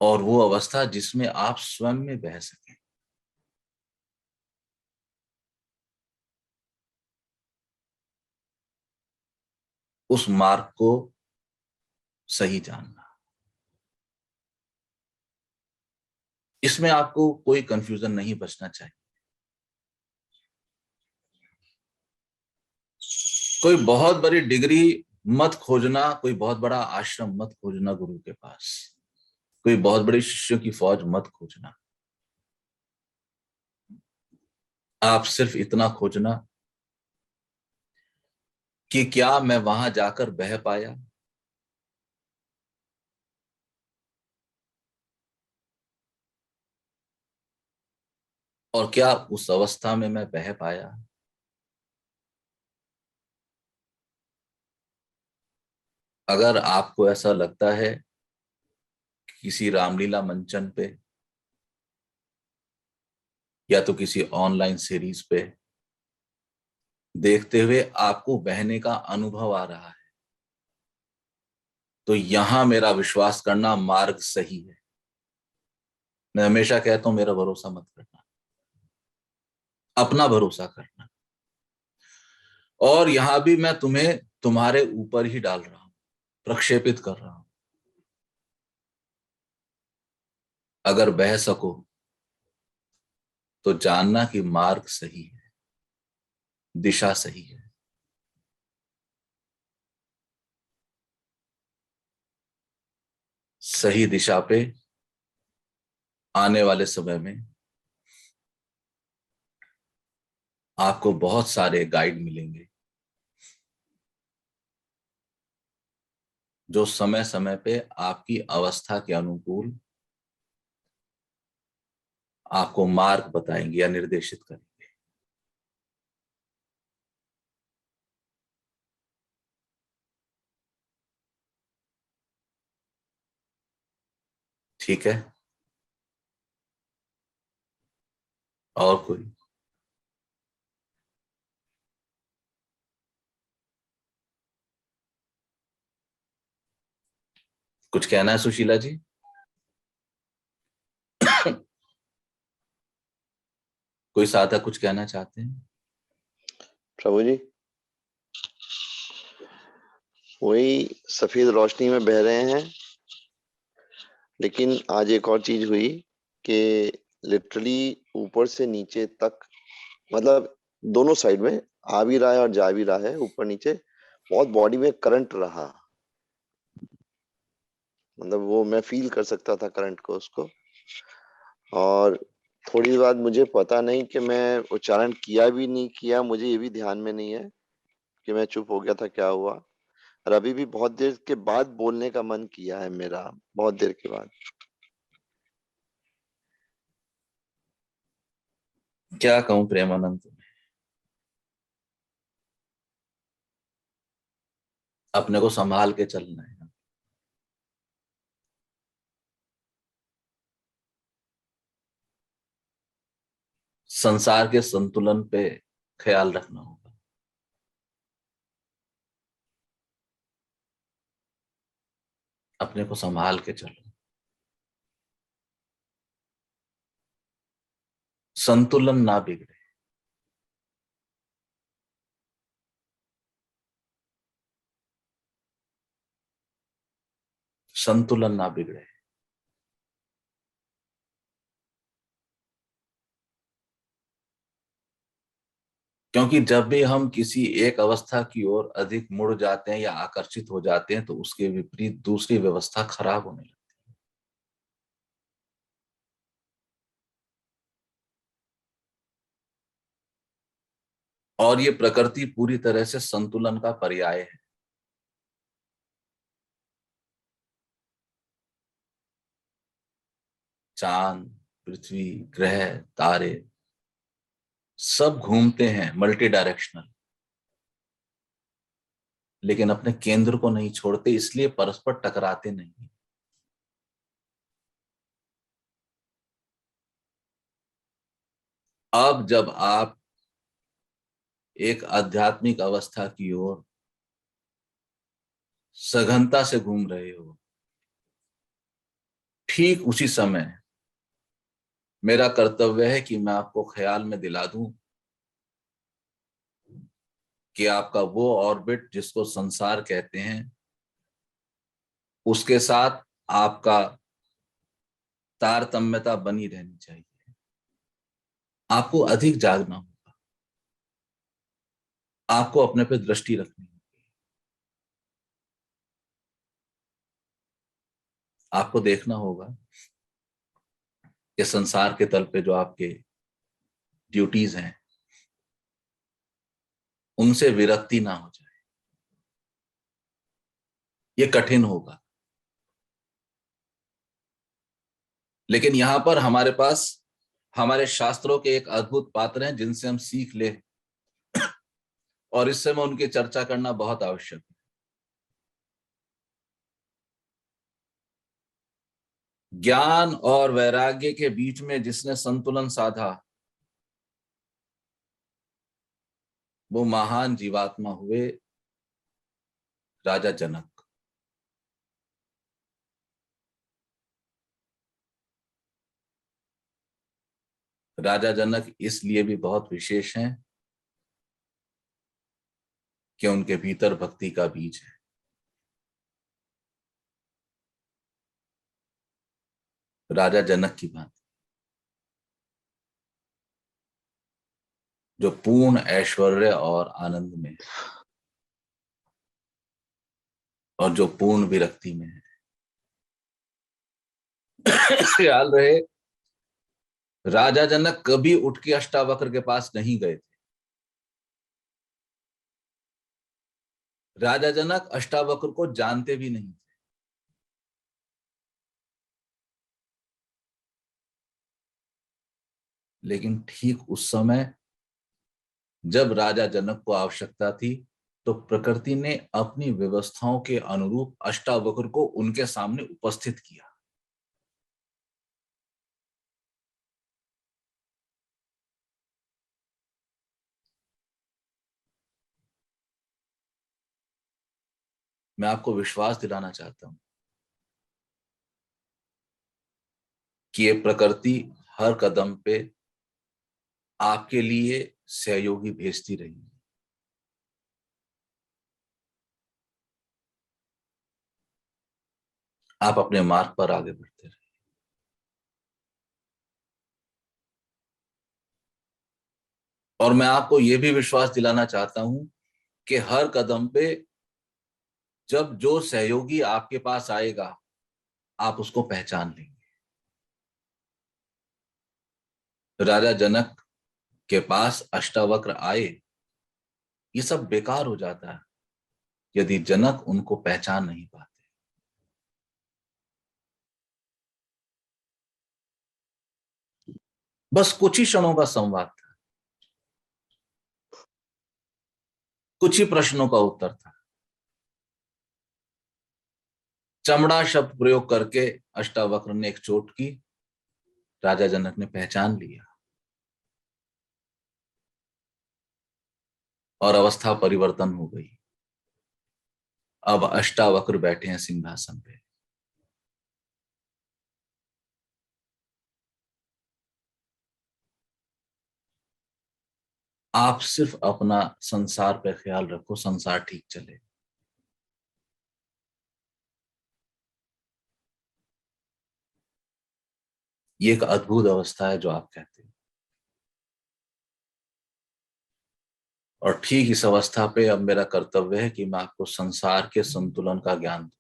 और वो अवस्था जिसमें आप स्वयं में बह सकें। उस मार्ग को सही जानना। इसमें आपको कोई कंफ्यूजन नहीं बचना चाहिए। कोई बहुत बड़ी डिग्री मत खोजना, कोई बहुत बड़ा आश्रम मत खोजना गुरु के पास, कोई बहुत बड़ी शिष्यों की फौज मत खोजना। आप सिर्फ इतना खोजना कि क्या मैं वहां जाकर बह पाया, और क्या उस अवस्था में मैं बह पाया। अगर आपको ऐसा लगता है किसी रामलीला मंचन पे या तो किसी ऑनलाइन सीरीज पे देखते हुए आपको बहने का अनुभव आ रहा है, तो यहां मेरा विश्वास करना मार्ग सही है। मैं हमेशा कहता हूं मेरा भरोसा मत करना, अपना भरोसा करना। और यहां भी मैं तुम्हें तुम्हारे ऊपर ही डाल रहा हूं, प्रक्षेपित कर रहा हूं। अगर बह सको तो जानना कि मार्ग सही है, दिशा सही है। सही दिशा पे आने वाले समय में आपको बहुत सारे गाइड मिलेंगे जो समय समय पे आपकी अवस्था के अनुकूल आपको मार्ग बताएंगे या निर्देशित करेंगे। ठीक है? और कोई? कुछ कहना है सुशीला जी? कोई साधक कुछ कहना चाहते हैं? प्रभु जी, वही सफेद रोशनी में बह रहे हैं, लेकिन आज एक और चीज हुई कि लिटरली ऊपर से नीचे तक, मतलब दोनों साइड में आ भी रहा है और जा भी रहा है, ऊपर नीचे बहुत बॉडी में करंट रहा। मतलब वो मैं फील कर सकता था करंट को, उसको। और थोड़ी बाद मुझे पता नहीं कि मैं उच्चारण किया भी नहीं किया, मुझे ये भी ध्यान में नहीं है कि मैं चुप हो गया था, क्या हुआ। और अभी भी बहुत देर के बाद बोलने का मन किया है मेरा, बहुत देर के बाद। क्या कहूं प्रेमानंद, अपने को संभाल के चलना है। संसार के संतुलन पे ख्याल रखना होगा। अपने को संभाल के चलो। संतुलन ना बिगड़े। संतुलन ना बिगड़े। क्योंकि जब भी हम किसी एक अवस्था की ओर अधिक मुड़ जाते हैं या आकर्षित हो जाते हैं तो उसके विपरीत दूसरी व्यवस्था खराब होने लगती है। और ये प्रकृति पूरी तरह से संतुलन का पर्याय है। चांद, पृथ्वी, ग्रह, तारे सब घूमते हैं मल्टी डायरेक्शनल, लेकिन अपने केंद्र को नहीं छोड़ते, इसलिए परस्पर टकराते नहीं। अब जब आप एक आध्यात्मिक अवस्था की ओर सघनता से घूम रहे हो, ठीक उसी समय मेरा कर्तव्य है कि मैं आपको ख्याल में दिला दूं कि आपका वो ऑर्बिट जिसको संसार कहते हैं, उसके साथ आपका तारतम्यता बनी रहनी चाहिए। आपको अधिक जागना होगा, आपको अपने पे दृष्टि रखनी होगी, आपको देखना होगा कि संसार के तल पे जो आपके ड्यूटीज हैं उनसे विरक्ति ना हो जाए। ये कठिन होगा, लेकिन यहां पर हमारे पास हमारे शास्त्रों के एक अद्भुत पात्र हैं जिनसे हम सीख ले, और इस समय उनकी चर्चा करना बहुत आवश्यक है। ज्ञान और वैराग्य के बीच में जिसने संतुलन साधा वो महान जीवात्मा हुए राजा जनक। राजा जनक इसलिए भी बहुत विशेष हैं कि उनके भीतर भक्ति का बीज है। राजा जनक की बात जो पूर्ण ऐश्वर्य और आनंद में है और जो पूर्ण विरक्ति में है। ख्याल रहे, राजा जनक कभी उठ के अष्टावक्र के पास नहीं गए थे। राजा जनक अष्टावक्र को जानते भी नहीं थे। लेकिन ठीक उस समय जब राजा जनक को आवश्यकता थी तो प्रकृति ने अपनी व्यवस्थाओं के अनुरूप अष्टावक्र को उनके सामने उपस्थित किया। मैं आपको विश्वास दिलाना चाहता हूं कि ये प्रकृति हर कदम पे आपके लिए सहयोगी भेजती रही है। आप अपने मार्ग पर आगे बढ़ते रहिए। और मैं आपको यह भी विश्वास दिलाना चाहता हूं कि हर कदम पे जब जो सहयोगी आपके पास आएगा आप उसको पहचान लेंगे। राजा जनक के पास अष्टावक्र आए, ये सब बेकार हो जाता है यदि जनक उनको पहचान नहीं पाते। बस कुछ ही क्षणों का संवाद था, कुछ ही प्रश्नों का उत्तर था। चमड़ा शब्द प्रयोग करके अष्टावक्र ने एक चोट की, राजा जनक ने पहचान लिया और अवस्था परिवर्तन हो गई। अब अष्टावक्र बैठे हैं सिंहासन पे। आप सिर्फ अपना संसार पे ख्याल रखो, संसार ठीक चले। ये एक अद्भुत अवस्था है जो आप कहते हैं। और ठीक इस अवस्था पे अब मेरा कर्तव्य है कि मैं आपको संसार के संतुलन का ज्ञान दूं।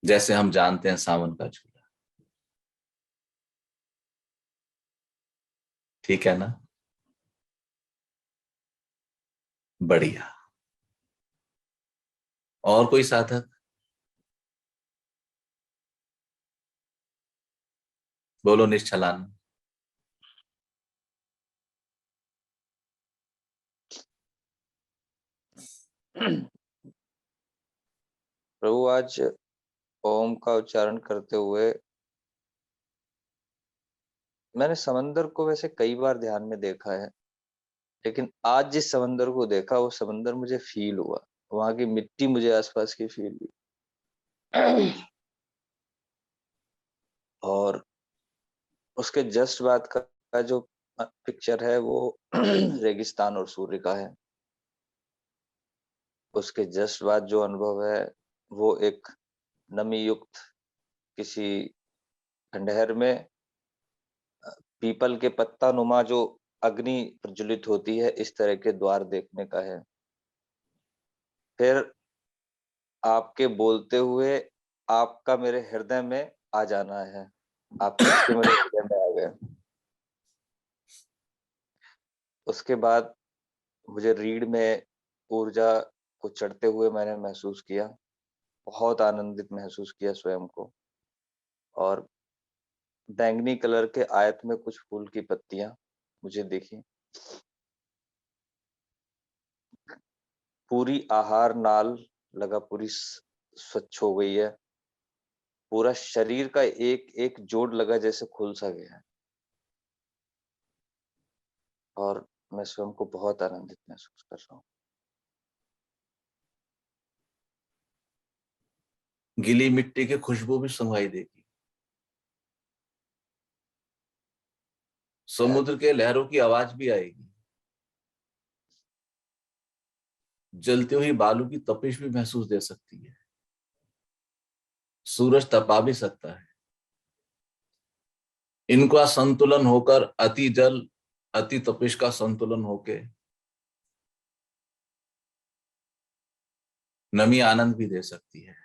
जैसे हम जानते हैं सावन का झूला, ठीक है ना? बढ़िया। और कोई साधक? बोलो निश्चलान। प्रभु, आज ओम का उच्चारण करते हुए मैंने समंदर को वैसे कई बार ध्यान में देखा है, लेकिन आज जिस समंदर को देखा वो समंदर मुझे फील हुआ, वहां की मिट्टी मुझे आसपास की फील हुई। और उसके जस्ट बाद का जो पिक्चर है वो रेगिस्तान और सूर्य का है। उसके जस्ट बाद जो अनुभव है वो एक नमी युक्त किसी खंडहर में पीपल के पत्ता नुमा जो अग्नि प्रज्वलित होती है, इस तरह के द्वार देखने का है। फिर आपके बोलते हुए आपका मेरे हृदय में आ जाना है, आपके शब्द मेरे हृदय में आ गए। उसके बाद मुझे रीढ़ में ऊर्जा को चढ़ते हुए मैंने महसूस किया, बहुत आनंदित महसूस किया स्वयं को। और बैंगनी कलर के आयत में कुछ फूल की पत्तियां मुझे दिखी। पूरी आहार नाल लगा पूरी स्वच्छ हो गई है। पूरा शरीर का एक एक जोड़ लगा जैसे खुल सा गया है। और मैं स्वयं को बहुत आनंदित महसूस कर रहा हूँ। गीली मिट्टी की खुशबू भी सुनाई देगी, समुद्र के लहरों की आवाज भी आएगी, जलती हुई बालू की तपिश भी महसूस दे सकती है। सूरज तपा भी सकता है। इनका संतुलन होकर अति जल अति तपिश का संतुलन होके नमी आनंद भी दे सकती है।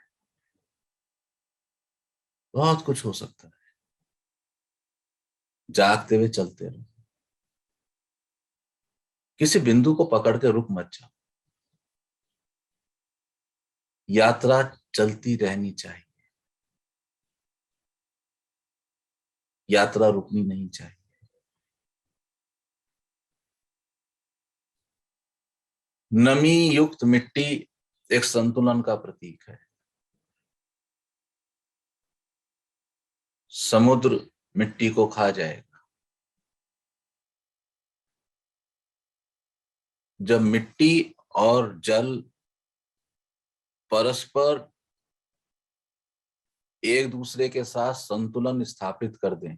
बहुत कुछ हो सकता है। जागते हुए चलते रहो, किसी बिंदु को पकड़ के रुक मत जाओ। यात्रा चलती रहनी चाहिए, यात्रा रुकनी नहीं चाहिए। नमी युक्त मिट्टी एक संतुलन का प्रतीक है। समुद्र मिट्टी को खा जाएगा। जब मिट्टी और जल परस्पर एक दूसरे के साथ संतुलन स्थापित कर दें,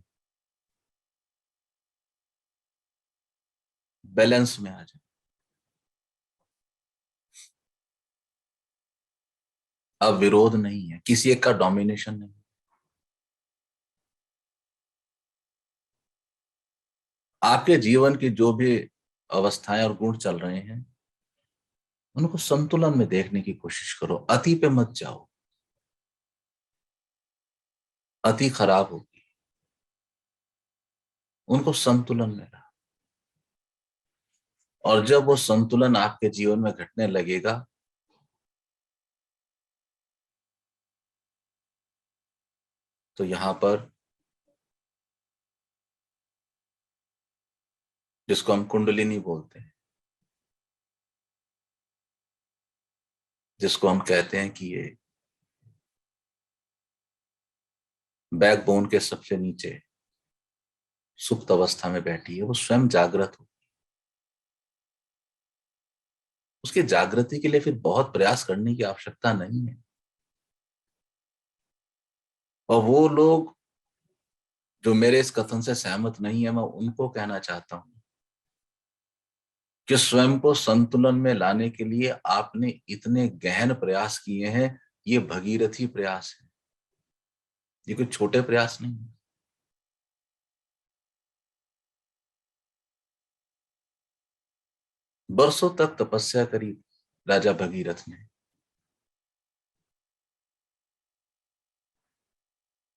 बैलेंस में आ जाए, अब विरोध नहीं है, किसी एक का डोमिनेशन नहीं। आपके जीवन की जो भी अवस्थाएं और गुण चल रहे हैं उनको संतुलन में देखने की कोशिश करो। अति पे मत जाओ, अति खराब होगी। उनको संतुलन में रखो। और जब वो संतुलन आपके जीवन में घटने लगेगा तो यहां पर जिसको हम कुंडलिनी बोलते हैं, जिसको हम कहते हैं कि ये बैकबोन के सबसे नीचे सुप्त अवस्था में बैठी है, वो स्वयं जागृत हो। उसकी जागृति के लिए फिर बहुत प्रयास करने की आवश्यकता नहीं है। और वो लोग जो मेरे इस कथन से सहमत नहीं है, मैं उनको कहना चाहता हूं कि स्वयं को संतुलन में लाने के लिए आपने इतने गहन प्रयास किए हैं, ये भगीरथी प्रयास है, ये कोई छोटे प्रयास नहीं है। बरसों तक तपस्या करी राजा भगीरथ ने,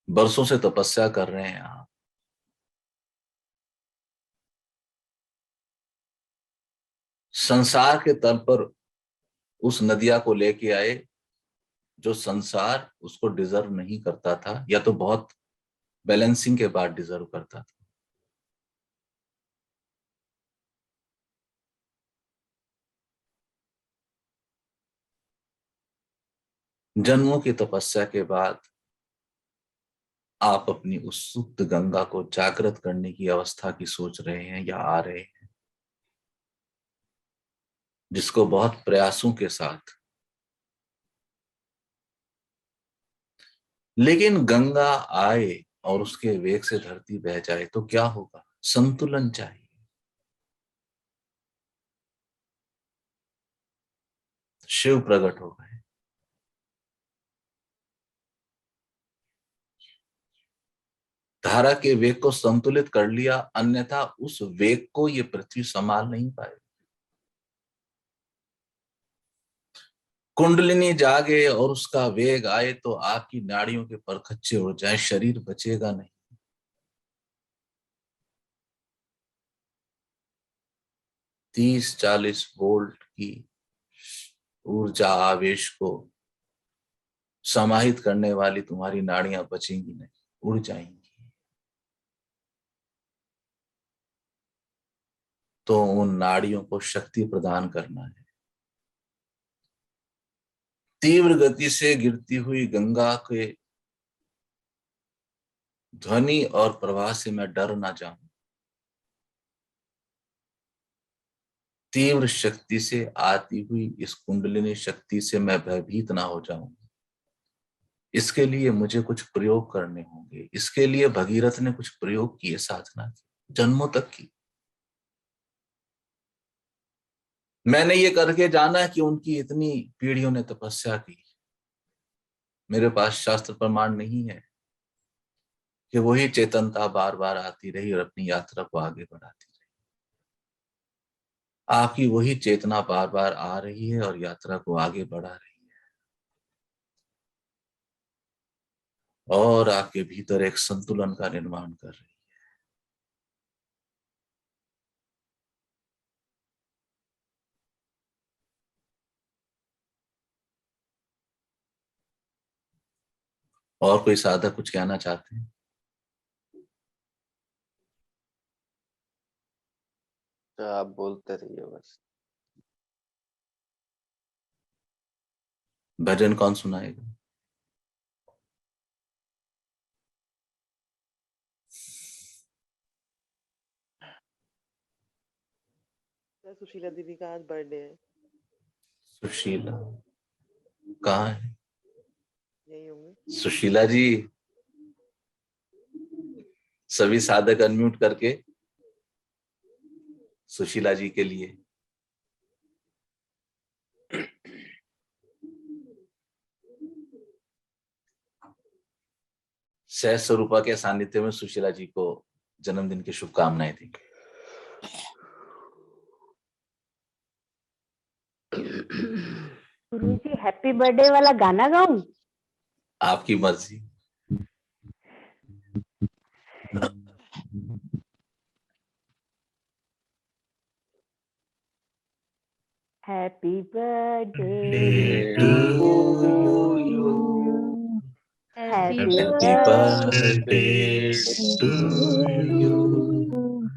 बरसों से तपस्या कर रहे हैं आप। संसार के तल पर उस नदिया को लेके आए जो संसार उसको डिजर्व नहीं करता था, या तो बहुत बैलेंसिंग के बाद डिजर्व करता था। जन्मों की तपस्या के बाद आप अपनी उस सुप्त गंगा को जागृत करने की अवस्था की सोच रहे हैं या आ रहे हैं, जिसको बहुत प्रयासों के साथ। लेकिन गंगा आए और उसके वेग से धरती बह जाए तो क्या होगा? संतुलन चाहिए। शिव प्रकट हो गए, धारा के वेग को संतुलित कर लिया, अन्यथा उस वेग को ये पृथ्वी संभाल नहीं पाए। कुंडलिनी जागे और उसका वेग आए तो आपकी नाड़ियों के परखच्चे उड़ जाए, शरीर बचेगा नहीं। तीस 40 वोल्ट की ऊर्जा आवेश को समाहित करने वाली तुम्हारी नाड़ियां बचेंगी नहीं, उड़ जाएंगी। तो उन नाड़ियों को शक्ति प्रदान करना है। तीव्र गति से गिरती हुई गंगा के ध्वनि और प्रवाह से मैं डर ना जाऊं, तीव्र शक्ति से आती हुई इस कुंडलिनी शक्ति से मैं भयभीत ना हो जाऊं। इसके लिए मुझे कुछ प्रयोग करने होंगे। इसके लिए भगीरथ ने कुछ प्रयोग किए, साधना की, जन्मों तक की। मैंने ये करके जाना कि उनकी इतनी पीढ़ियों ने तपस्या की। मेरे पास शास्त्र प्रमाण नहीं है कि वही चेतनता बार बार आती रही और अपनी यात्रा को आगे बढ़ाती रही। आपकी वही चेतना बार बार आ रही है और यात्रा को आगे बढ़ा रही है, और आपके भीतर एक संतुलन का निर्माण कर रही है। और कोई साधक कुछ कहना चाहते हैं? तो आप बोलते रहिए बस। भजन कौन सुनाएगा? सुशीला दीदी का आज बर्थडे है। सुशीला कहाँ है? यही होंगे। सुशीला जी, सभी साधक अनम्यूट करके सुशीला जी के लिए। सहज स्वरूपा के सानिध्य में सुशीला जी को जन्मदिन की शुभकामनाएं दी। गुरुजी हैप्पी बर्थडे वाला गाना गाऊं? आपकी मर्जी। Happy birthday to you, Happy birthday to you.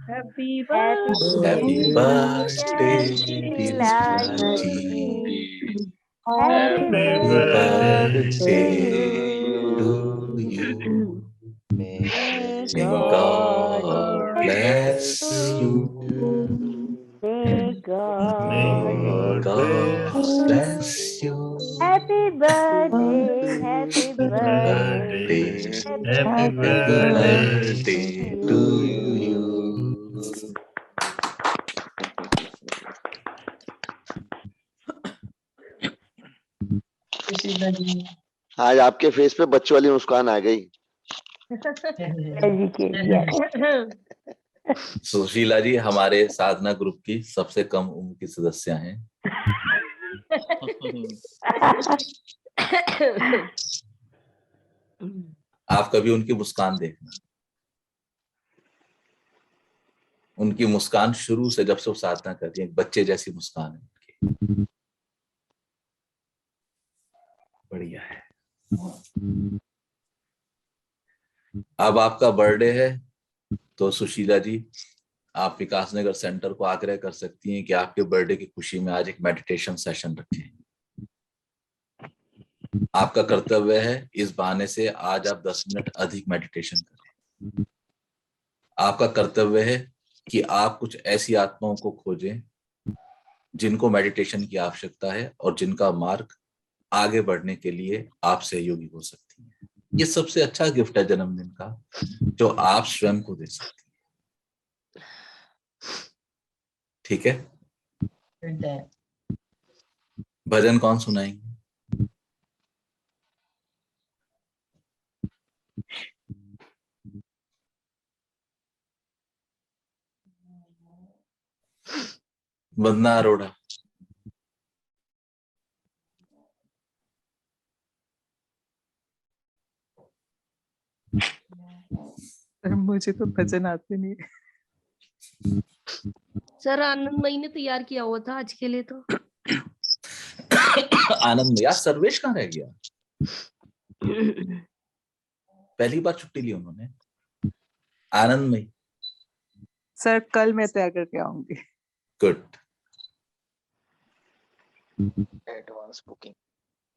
Happy Happy birthday, dear Shilaji. Happy birthday to to you. May May God bless you. May God bless you. Happy birthday, happy birthday, Birthday Happy Happy birthday to you. Sushila ji आज आपके फेस पे बच्चों वाली मुस्कान आ गई। जी के yes. सुशीला जी हमारे साधना ग्रुप की सबसे कम उम्र की सदस्य हैं। आप कभी उनकी मुस्कान देखना, उनकी मुस्कान शुरू से जब से वो साधना कर रही है, एक बच्चे जैसी मुस्कान है उनकी। बढ़िया है। अब आपका बर्थडे है तो सुशीला जी आप विकासनगर सेंटर को आग्रह कर सकती हैं कि आपके बर्थडे की खुशी में आज एक मेडिटेशन सेशन रखें। आपका कर्तव्य है इस बहाने से आज आप 10 मिनट अधिक मेडिटेशन करें। आपका कर्तव्य है कि आप कुछ ऐसी आत्माओं को खोजें जिनको मेडिटेशन की आवश्यकता है और जिनका मार्ग आगे बढ़ने के लिए आप सहयोगी हो सकती हैं। ये सबसे अच्छा गिफ्ट है जन्मदिन का जो आप स्वयं को दे सकती हैं। ठीक है, भजन कौन सुनाएंगे? वंदना अरोड़ा। मुझे तो भजन आते नहीं। सर आनंदमयी ने तैयार किया हुआ था आज के लिए तो। आनंद यार, सर्वेश कहाँ रह गया? पहली बार छुट्टी ली उन्होंने। आनंदमयी सर कल मैं तैयार करके आऊंगी। गुड। Advance booking.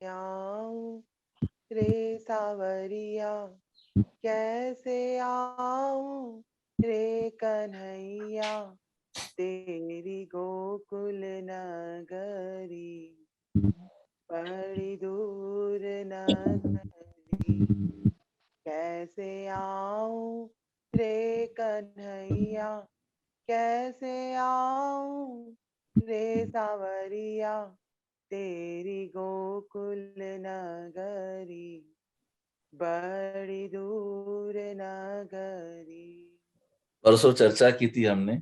आऊं रे सावरिया कैसे आऊं रे कन्हैया तेरी गोकुल नगरी बड़ी दूर नगरी कैसे आऊं रे कन्हैया कैसे आऊं रे सावरिया तेरी गोकुल नगरी बड़ी दूर नगरी। परसों चर्चा की थी हमने,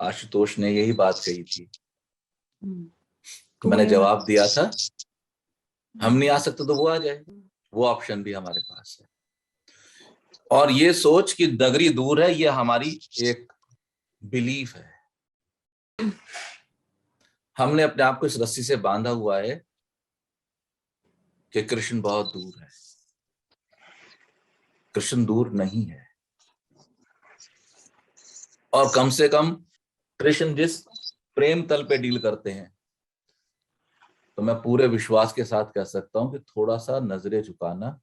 आशुतोष ने यही बात कही थी। मैंने जवाब दिया था हम नहीं आ सकते तो वो आ जाए, वो ऑप्शन भी हमारे पास है। और ये सोच कि डगरी दूर है, ये हमारी एक बिलीफ है। हमने अपने आप को इस रस्सी से बांधा हुआ है कि कृष्ण बहुत दूर है। कृष्ण दूर नहीं है, और कम से कम कृष्ण जिस प्रेम तल पे डील करते हैं, तो मैं पूरे विश्वास के साथ कह सकता हूं कि थोड़ा सा नजरें झुकाना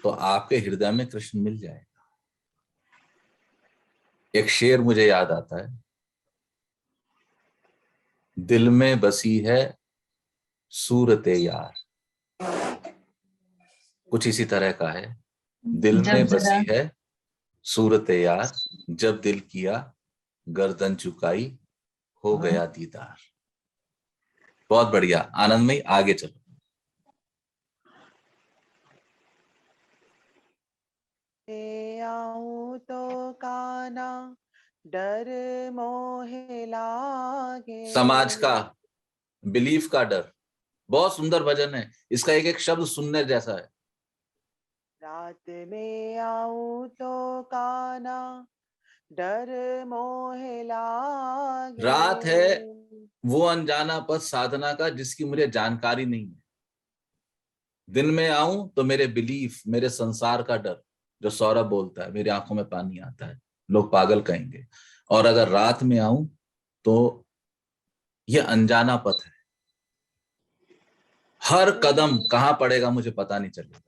तो आपके हृदय में कृष्ण मिल जाएगा। एक शेर मुझे याद आता है, दिल में बसी है सूरते यार, कुछ इसी तरह का है। दिल में बसी है सूरते यार, जब दिल किया गर्दन झुकाई हो गया दीदार। बहुत बढ़िया आनंदमयी, आगे चलो। आऊं तो काना डर मोहे लागे समाज का, बिलीफ का डर। बहुत सुंदर भजन है, इसका एक एक शब्द सुनने जैसा है। रात में आऊं तो काना डर मोहे लागे। रात है वो अनजाना पथ साधना का जिसकी मुझे जानकारी नहीं है। दिन में आऊं तो मेरे बिलीफ, मेरे संसार का डर, जो सौरभ बोलता है, मेरी आंखों में पानी आता है, लोग पागल कहेंगे। और अगर रात में आऊं तो ये अनजाना पथ है, हर कदम कहां पड़ेगा मुझे पता नहीं चलेगा।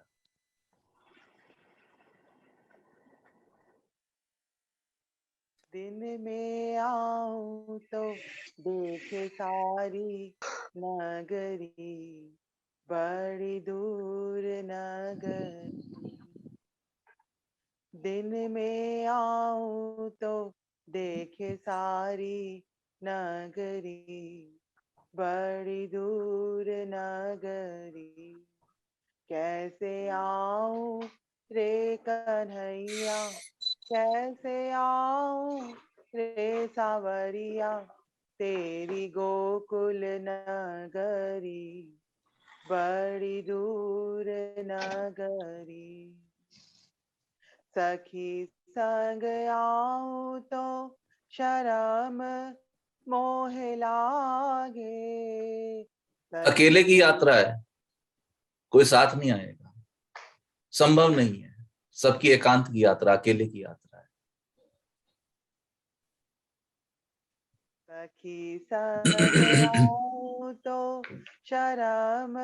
दिन में आऊं तो देखे सारी नगरी बड़ी दूर नगरी, दिन में आऊं तो देखे सारी नगरी, बड़ी दूर नगरी, कैसे आऊं रे कन्हैया, कैसे आऊं रे सावरिया, तेरी गोकुल नगरी, बड़ी दूर नगरी। सखी संग आऊं तो शर्म मोह लागे, अकेले की यात्रा है, कोई साथ नहीं आएगा, संभव नहीं है। सबकी एकांत की यात्रा, अकेले की यात्रा है। सखी संग आऊं तो शर्म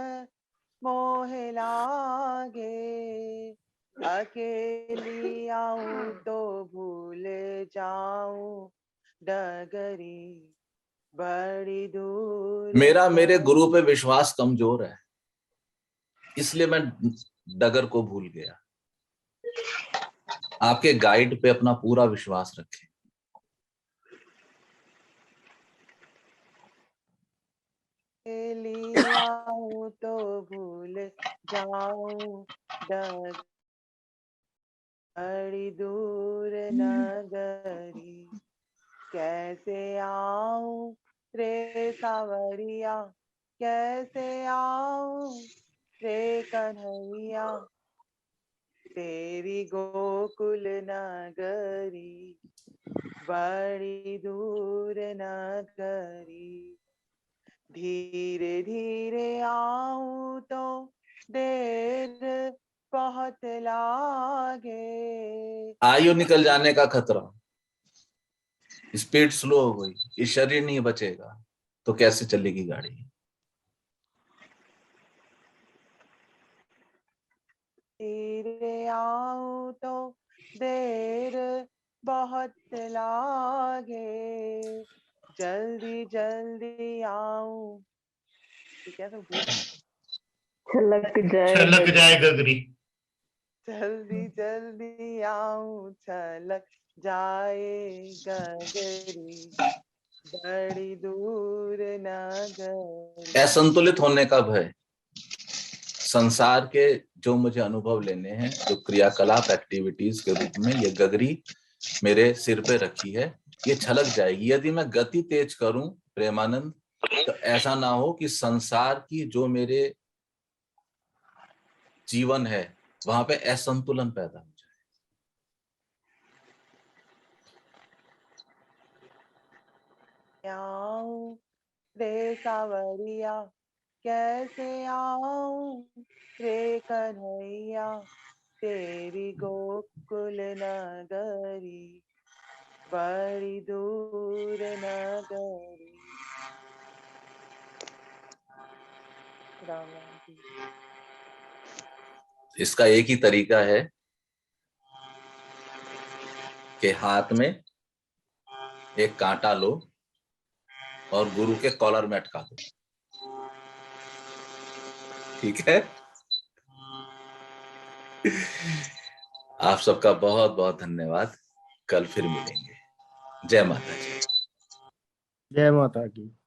मोह लागे, अकेली आऊं तो भूल जाऊं डगरी, बड़ी दूर मेरे गुरु पे विश्वास कमजोर है, इसलिए मैं डगर को भूल गया। आपके गाइड पे अपना पूरा विश्वास रखें। अकेली आऊं तो भूल जाऊं डगरी, बड़ी दूर नगरी, कैसे आऊं रे सावरिया, कैसे आऊं रे कन्हैया, तेरी गोकुल नगरी, बड़ी दूर नगरी, धीरे धीरे आऊं तो देर बहुत लागे, आयु निकल जाने का खतरा, स्पीड स्लो हो गई, ये शरीर नहीं बचेगा तो कैसे चलेगी गाड़ी। धीरे आऊं तो देर बहुत लागे, जल्दी जल्दी आऊं, ठीक है, तो भूल छलक जाए छलक जाए गगरी। जल्दी जल्दी आऊं छलक जाए गगरी, बड़ी दूर नगरी। असंतुलित होने का भय, संसार के जो मुझे अनुभव लेने हैं, जो क्रियाकलाप एक्टिविटीज के रूप में ये गगरी मेरे सिर पे रखी है, ये छलक जाएगी। यदि मैं गति तेज करूं प्रेमानंद, तो ऐसा ना हो कि संसार की जो मेरे जीवन है वहां पे असंतुलन पैदा हो जाए। आऊं रे सावरिया, कैसे आऊं रे कन्हैया, तेरी गोकुल नगरी, बड़ी दूर नगरी। राम राम जी। इसका एक ही तरीका है कि हाथ में एक कांटा लो और गुरु के कॉलर में अटका दो, ठीक है। आप सबका बहुत बहुत धन्यवाद, कल फिर मिलेंगे। जय माता जी। जय माता की।